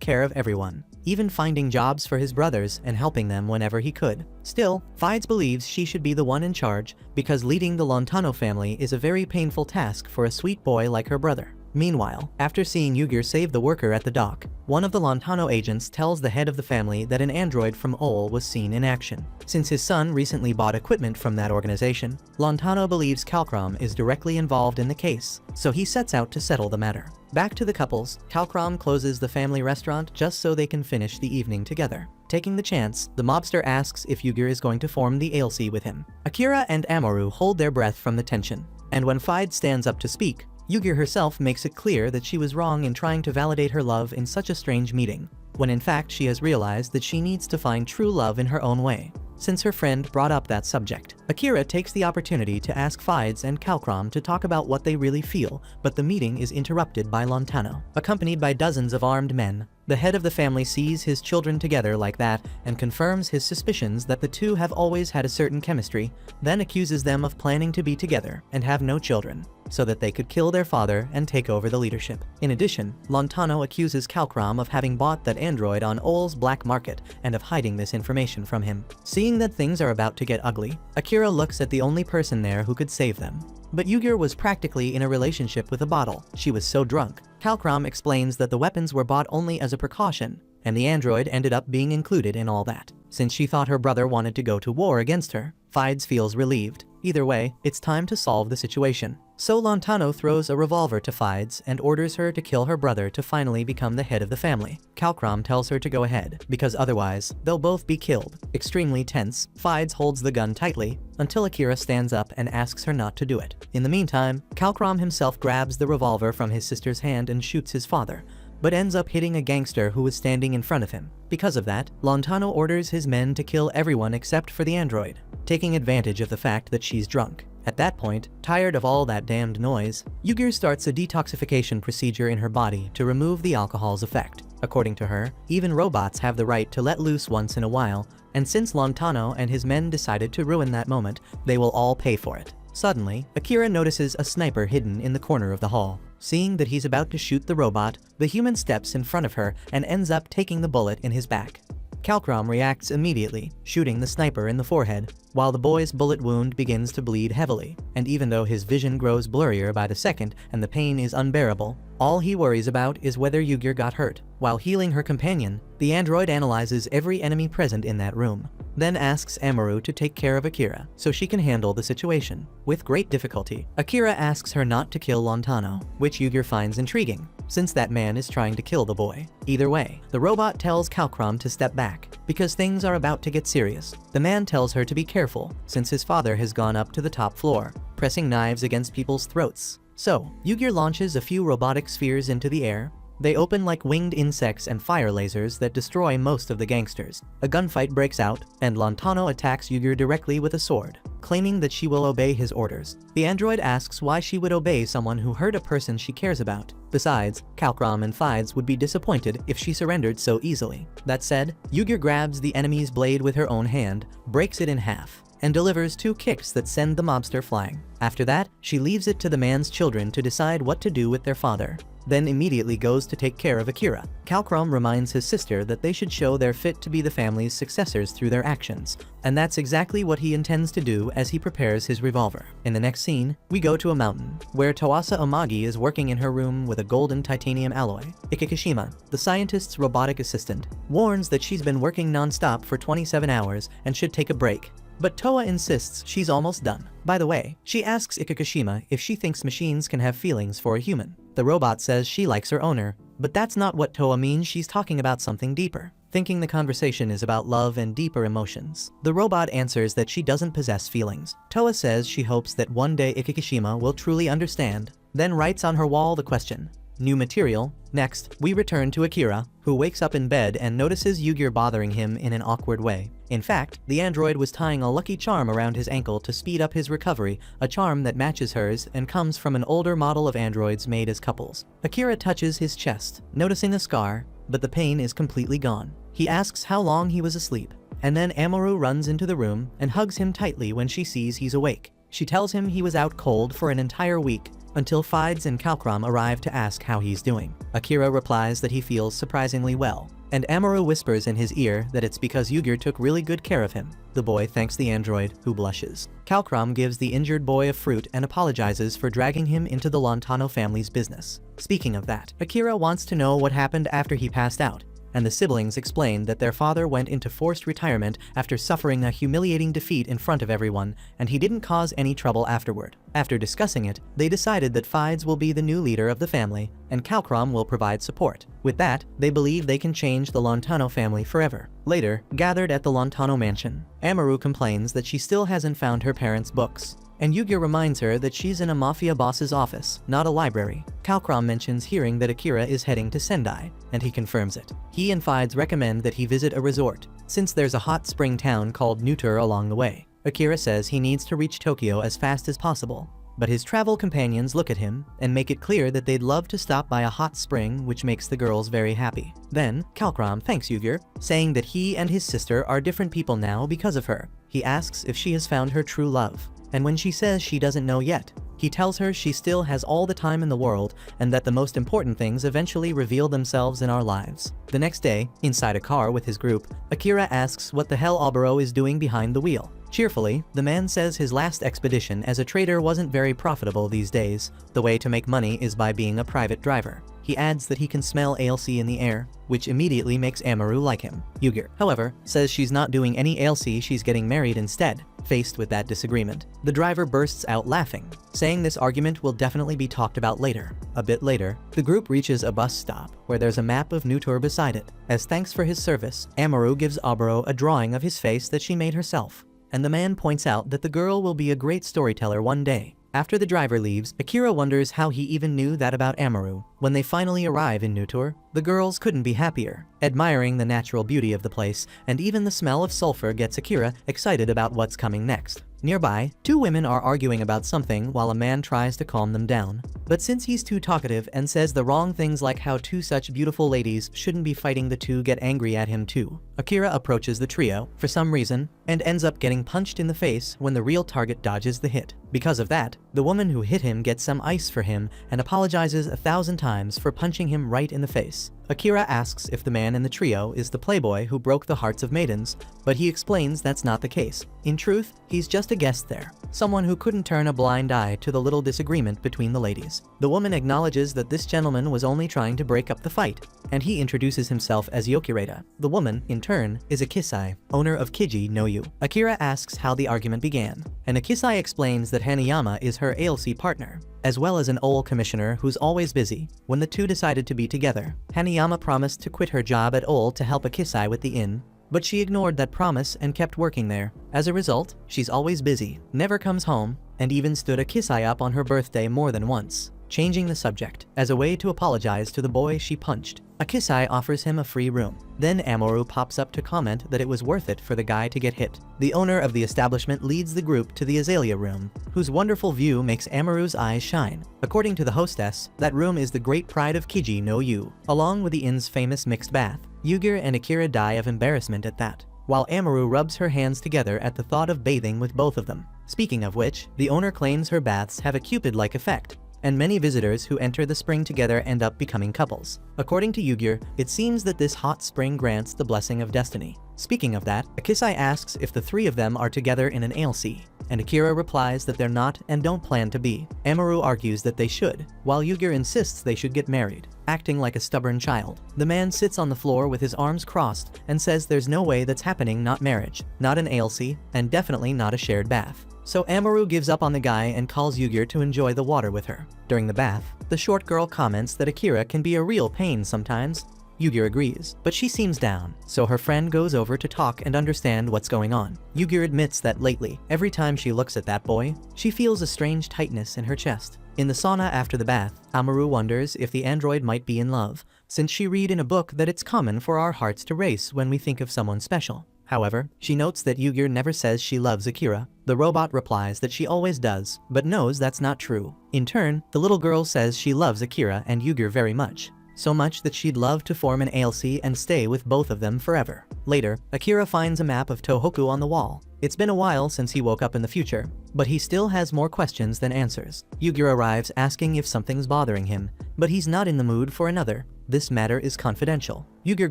care of everyone, even finding jobs for his brothers and helping them whenever he could. Still, Fides believes she should be the one in charge because leading the Lontano family is a very painful task for a sweet boy like her brother. Meanwhile, after seeing Yugir save the worker at the dock, one of the Lontano agents tells the head of the family that an android from Ol was seen in action. Since his son recently bought equipment from that organization, Lontano believes Kalkrom is directly involved in the case, so he sets out to settle the matter. Back to the couples, Kalkrom closes the family restaurant just so they can finish the evening together. Taking the chance, the mobster asks if Yugir is going to form the ALC with him. Akira and Amoru hold their breath from the tension, and when Fides stands up to speak, Yugir herself makes it clear that she was wrong in trying to validate her love in such a strange meeting, when in fact she has realized that she needs to find true love in her own way. Since her friend brought up that subject, Akira takes the opportunity to ask Fides and Kalkrom to talk about what they really feel, but the meeting is interrupted by Lontano. Accompanied by dozens of armed men, the head of the family sees his children together like that and confirms his suspicions that the two have always had a certain chemistry, then accuses them of planning to be together and have no children, so that they could kill their father and take over the leadership. In addition, Lontano accuses Kalkrom of having bought that android on Ol's black market and of hiding this information from him. Seeing that things are about to get ugly, Akira looks at the only person there who could save them. But Yugir was practically in a relationship with a bottle. She was so drunk. Kalkrom explains that the weapons were bought only as a precaution, and the android ended up being included in all that. Since she thought her brother wanted to go to war against her, Fides feels relieved. Either way, it's time to solve the situation. So Lontano throws a revolver to Fides and orders her to kill her brother to finally become the head of the family. Kalkrom tells her to go ahead, because otherwise, they'll both be killed. Extremely tense, Fides holds the gun tightly until Akira stands up and asks her not to do it. In the meantime, Kalkrom himself grabs the revolver from his sister's hand and shoots his father, but ends up hitting a gangster who was standing in front of him. Because of that, Lontano orders his men to kill everyone except for the android, taking advantage of the fact that she's drunk. At that point, tired of all that damned noise, Yugir starts a detoxification procedure in her body to remove the alcohol's effect. According to her, even robots have the right to let loose once in a while, and since Lontano and his men decided to ruin that moment, they will all pay for it. Suddenly, Akira notices a sniper hidden in the corner of the hall. Seeing that he's about to shoot the robot, the human steps in front of her and ends up taking the bullet in his back. Kalkrom reacts immediately, shooting the sniper in the forehead, while the boy's bullet wound begins to bleed heavily, and even though his vision grows blurrier by the second and the pain is unbearable, all he worries about is whether Yugir got hurt. While healing her companion, the android analyzes every enemy present in that room, then asks Amoru to take care of Akira so she can handle the situation. With great difficulty, Akira asks her not to kill Lontano, which Yugir finds intriguing, since that man is trying to kill the boy. Either way, the robot tells Kalkrom to step back, because things are about to get serious. The man tells her to be careful, since his father has gone up to the top floor, pressing knives against people's throats. So, Yugir launches a few robotic spheres into the air. They open like winged insects and fire lasers that destroy most of the gangsters. A gunfight breaks out, and Lontano attacks Yugir directly with a sword, claiming that she will obey his orders. The android asks why she would obey someone who hurt a person she cares about. Besides, Kalkrom and Fides would be disappointed if she surrendered so easily. That said, Yugir grabs the enemy's blade with her own hand, breaks it in half, and delivers 2 kicks that send the mobster flying. After that, she leaves it to the man's children to decide what to do with their father, then immediately goes to take care of Akira. Kalkrom reminds his sister that they should show they're fit to be the family's successors through their actions, and that's exactly what he intends to do as he prepares his revolver. In the next scene, we go to a mountain, where Toasa Omagi is working in her room with a golden titanium alloy. Ikikishima, the scientist's robotic assistant, warns that she's been working non-stop for 27 hours and should take a break. but Toa insists she's almost done. By the way, she asks Ikikishima if she thinks machines can have feelings for a human. The robot says she likes her owner, but that's not what Toa means. She's talking about something deeper. Thinking the conversation is about love and deeper emotions, the robot answers that she doesn't possess feelings. Toa says she hopes that one day Ikikishima will truly understand, then writes on her wall the question, "New material." Next, we return to Akira, who wakes up in bed and notices Yu-Gi bothering him in an awkward way. In fact, the android was tying a lucky charm around his ankle to speed up his recovery, a charm that matches hers and comes from an older model of androids made as couples. Akira touches his chest, noticing a scar, but the pain is completely gone. He asks how long he was asleep, and then Amaru runs into the room and hugs him tightly when she sees he's awake. She tells him he was out cold for an entire week, until Fides and Kalkram arrive to ask how he's doing. Akira replies that he feels surprisingly well, and Amaru whispers in his ear that it's because Yu-Gi took really good care of him. The boy thanks the android, who blushes. Kalkram gives the injured boy a fruit and apologizes for dragging him into the Lontano family's business. Speaking of that, Akira wants to know what happened after he passed out, and the siblings explain that their father went into forced retirement after suffering a humiliating defeat in front of everyone, and he didn't cause any trouble afterward. After discussing it, they decided that Fides will be the new leader of the family, and Kalkram will provide support. With that, they believe they can change the Lontano family forever. Later, gathered at the Lontano mansion, Amaru complains that she still hasn't found her parents' books, and Yu-Gi reminds her that she's in a mafia boss's office, not a library. Kalkram mentions hearing that Akira is heading to Sendai, and he confirms it. He and Fides recommend that he visit a resort, since there's a hot spring town called Nutur along the way. Akira says he needs to reach Tokyo as fast as possible, but his travel companions look at him and make it clear that they'd love to stop by a hot spring, which makes the girls very happy. Then, Kalkram thanks Yu-Gi, saying that he and his sister are different people now because of her. He asks if she has found her true love, and when she says she doesn't know yet, he tells her she still has all the time in the world and that the most important things eventually reveal themselves in our lives. The next day, inside a car with his group, Akira asks what the hell Oboro is doing behind the wheel. Cheerfully, the man says his last expedition as a trader wasn't very profitable these days. The way to make money is by being a private driver. He adds that he can smell ALC in the air, which immediately makes Amaru like him. Yu-Gi, however, says she's not doing any ALC, she's getting married instead. Faced with that disagreement, the driver bursts out laughing, saying this argument will definitely be talked about later. A bit later, the group reaches a bus stop where there's a map of Nutur beside it. As thanks for his service, Amaru gives Oboro a drawing of his face that she made herself, and the man points out that the girl will be a great storyteller one day. After the driver leaves, Akira wonders how he even knew that about Amaru. When they finally arrive in Nutur, the girls couldn't be happier, admiring the natural beauty of the place, and even the smell of sulfur gets Akira excited about what's coming next. Nearby, two women are arguing about something while a man tries to calm them down. But since he's too talkative and says the wrong things like how two such beautiful ladies shouldn't be fighting, the two get angry at him too. Akira approaches the trio, for some reason, and ends up getting punched in the face when the real target dodges the hit. Because of that, the woman who hit him gets some ice for him and apologizes 1,000 times for punching him right in the face. Akira asks if the man in the trio is the playboy who broke the hearts of maidens, but he explains that's not the case. In truth, he's just a guest there, someone who couldn't turn a blind eye to the little disagreement between the ladies. The woman acknowledges that this gentleman was only trying to break up the fight, and he introduces himself as Yokireta. The woman, in turn, is Akisai, owner of Kiji no Yu. Akira asks how the argument began, and Akisai explains that Hanayama is her ALC partner, as well as an old commissioner who's always busy. When the two decided to be together, Hanayama promised to quit her job at OL to help Akisai with the inn, but she ignored that promise and kept working there. As a result, she's always busy, never comes home, and even stood Akisai up on her birthday more than once. Changing the subject, as a way to apologize to the boy she punched, Akisai offers him a free room. Then Amaru pops up to comment that it was worth it for the guy to get hit. The owner of the establishment leads the group to the Azalea room, whose wonderful view makes Amaru's eyes shine. According to the hostess, that room is the great pride of Kiji no Yu, along with the inn's famous mixed bath. Yu-Gi and Akira die of embarrassment at that, while Amaru rubs her hands together at the thought of bathing with both of them. Speaking of which, the owner claims her baths have a Cupid-like effect, and many visitors who enter the spring together end up becoming couples. According to Yugir, it seems that this hot spring grants the blessing of destiny. Speaking of that, Akisai asks if the three of them are together in an ALC, and Akira replies that they're not and don't plan to be. Amaru argues that they should, while Yugir insists they should get married, acting like a stubborn child. The man sits on the floor with his arms crossed and says there's no way that's happening, not marriage, not an ALC, and definitely not a shared bath. So Amaru gives up on the guy and calls Yugir to enjoy the water with her. During the bath, the short girl comments that Akira can be a real pain sometimes. Yugir agrees, but she seems down, so her friend goes over to talk and understand what's going on. Yugir admits that lately, every time she looks at that boy, she feels a strange tightness in her chest. In the sauna after the bath, Amaru wonders if the android might be in love, since she read in a book that it's common for our hearts to race when we think of someone special. However, she notes that Yugir never says she loves Akira. The robot replies that she always does, but knows that's not true. In turn, the little girl says she loves Akira and Yugir very much. So much that she'd love to form an ALC and stay with both of them forever. Later, Akira finds a map of Tohoku on the wall. It's been a while since he woke up in the future, but he still has more questions than answers. Yugir arrives asking if something's bothering him, but he's not in the mood for another. This matter is confidential. Yugir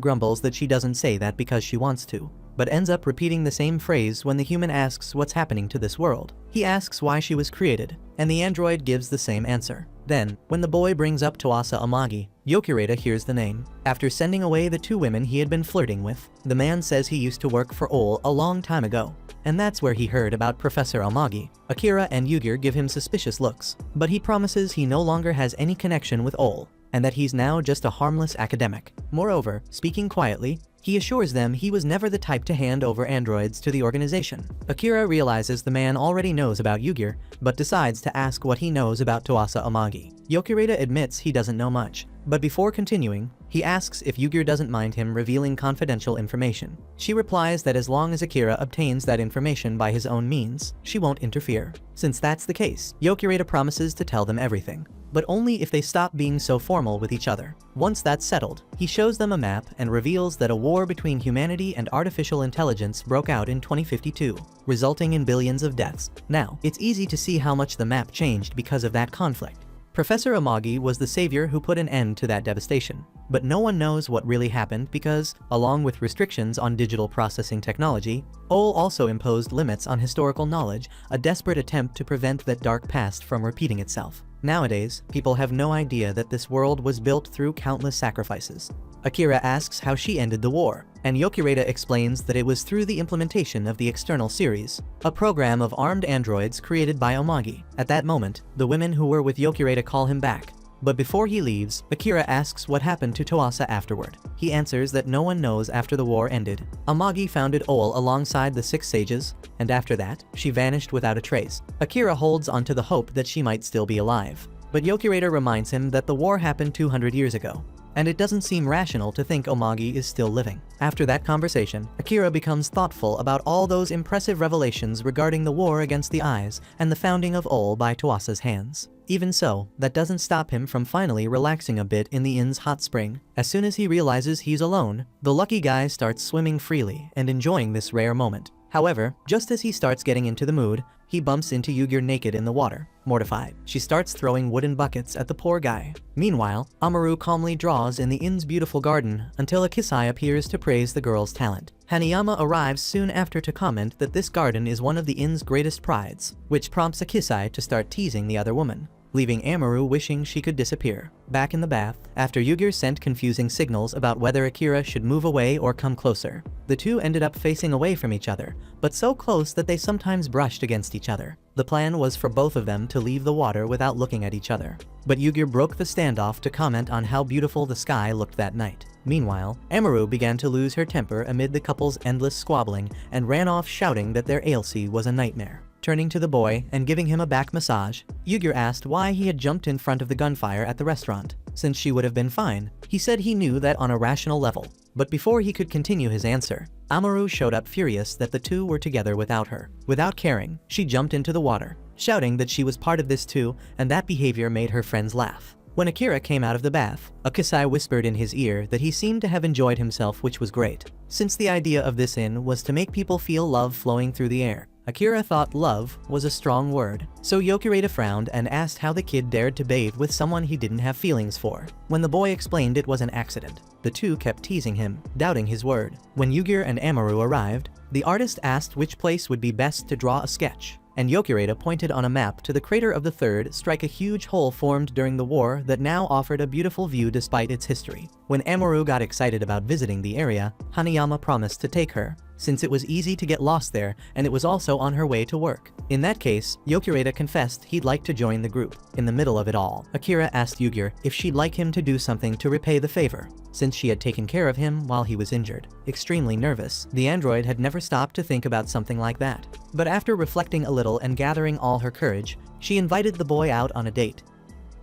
grumbles that she doesn't say that because she wants to, but ends up repeating the same phrase when the human asks what's happening to this world. He asks why she was created, and the android gives the same answer. Then, when the boy brings up Toasa Amagi, Yokireta hears the name. After sending away the two women he had been flirting with, the man says he used to work for Ole a long time ago, and that's where he heard about Professor Amagi. Akira and Yugir give him suspicious looks, but he promises he no longer has any connection with Ole, and that he's now just a harmless academic. Moreover, speaking quietly, he assures them he was never the type to hand over androids to the organization. Akira realizes the man already knows about Yugir, but decides to ask what he knows about Toasa Amagi. Yokireta admits he doesn't know much, but before continuing, he asks if Yugir doesn't mind him revealing confidential information. She replies that as long as Akira obtains that information by his own means, she won't interfere. Since that's the case, Yokireta promises to tell them everything, but only if they stop being so formal with each other. Once that's settled, he shows them a map and reveals that a war between humanity and artificial intelligence broke out in 2052, resulting in billions of deaths. Now, it's easy to see how much the map changed because of that conflict. Professor Amagi was the savior who put an end to that devastation, but no one knows what really happened because, along with restrictions on digital processing technology, Ole also imposed limits on historical knowledge, a desperate attempt to prevent that dark past from repeating itself. Nowadays, people have no idea that this world was built through countless sacrifices. Akira asks how she ended the war, and Yokireta explains that it was through the implementation of the External Series, a program of armed androids created by Amagi. At that moment, the women who were with Yokireta call him back, but before he leaves, Akira asks what happened to Toasa afterward. He answers that no one knows after the war ended. Amagi founded Ole alongside the Six Sages, and after that, she vanished without a trace. Akira holds onto the hope that she might still be alive, but Yokireta reminds him that the war happened 200 years ago, and it doesn't seem rational to think Amagi is still living. After that conversation, Akira becomes thoughtful about all those impressive revelations regarding the war against the Eyes and the founding of Ole by Toasa's hands. Even so, that doesn't stop him from finally relaxing a bit in the inn's hot spring. As soon as he realizes he's alone, the lucky guy starts swimming freely and enjoying this rare moment. However, just as he starts getting into the mood, he bumps into Yugir naked in the water. Mortified, she starts throwing wooden buckets at the poor guy. Meanwhile, Amaru calmly draws in the inn's beautiful garden until Akisai appears to praise the girl's talent. Hanayama arrives soon after to comment that this garden is one of the inn's greatest prides, which prompts Akisai to start teasing the other woman, leaving Amaru wishing she could disappear. Back in the bath, after Yugir sent confusing signals about whether Akira should move away or come closer, the two ended up facing away from each other, but so close that they sometimes brushed against each other. The plan was for both of them to leave the water without looking at each other, but Yugir broke the standoff to comment on how beautiful the sky looked that night. Meanwhile, Amaru began to lose her temper amid the couple's endless squabbling and ran off shouting that their ALC was a nightmare. Turning to the boy and giving him a back massage, Yugir asked why he had jumped in front of the gunfire at the restaurant, since she would have been fine. He said he knew that on a rational level, but before he could continue his answer, Amaru showed up furious that the two were together without her. Without caring, she jumped into the water, shouting that she was part of this too, and that behavior made her friends laugh. When Akira came out of the bath, Akisai whispered in his ear that he seemed to have enjoyed himself, which was great, since the idea of this inn was to make people feel love flowing through the air. Akira thought love was a strong word, so Yokireta frowned and asked how the kid dared to bathe with someone he didn't have feelings for. When the boy explained it was an accident, the two kept teasing him, doubting his word. When Yugir and Amaru arrived, the artist asked which place would be best to draw a sketch, and Yokireta pointed on a map to the crater of the third strike, a huge hole formed during the war that now offered a beautiful view despite its history. When Amaru got excited about visiting the area, Hanayama promised to take her, since it was easy to get lost there and it was also on her way to work. In that case, Yokireta confessed he'd like to join the group. In the middle of it all, Akira asked Yugir if she'd like him to do something to repay the favor, since she had taken care of him while he was injured. Extremely nervous, the android had never stopped to think about something like that. But after reflecting a little and gathering all her courage, she invited the boy out on a date.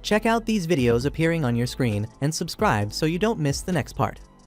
Check out these videos appearing on your screen and subscribe so you don't miss the next part.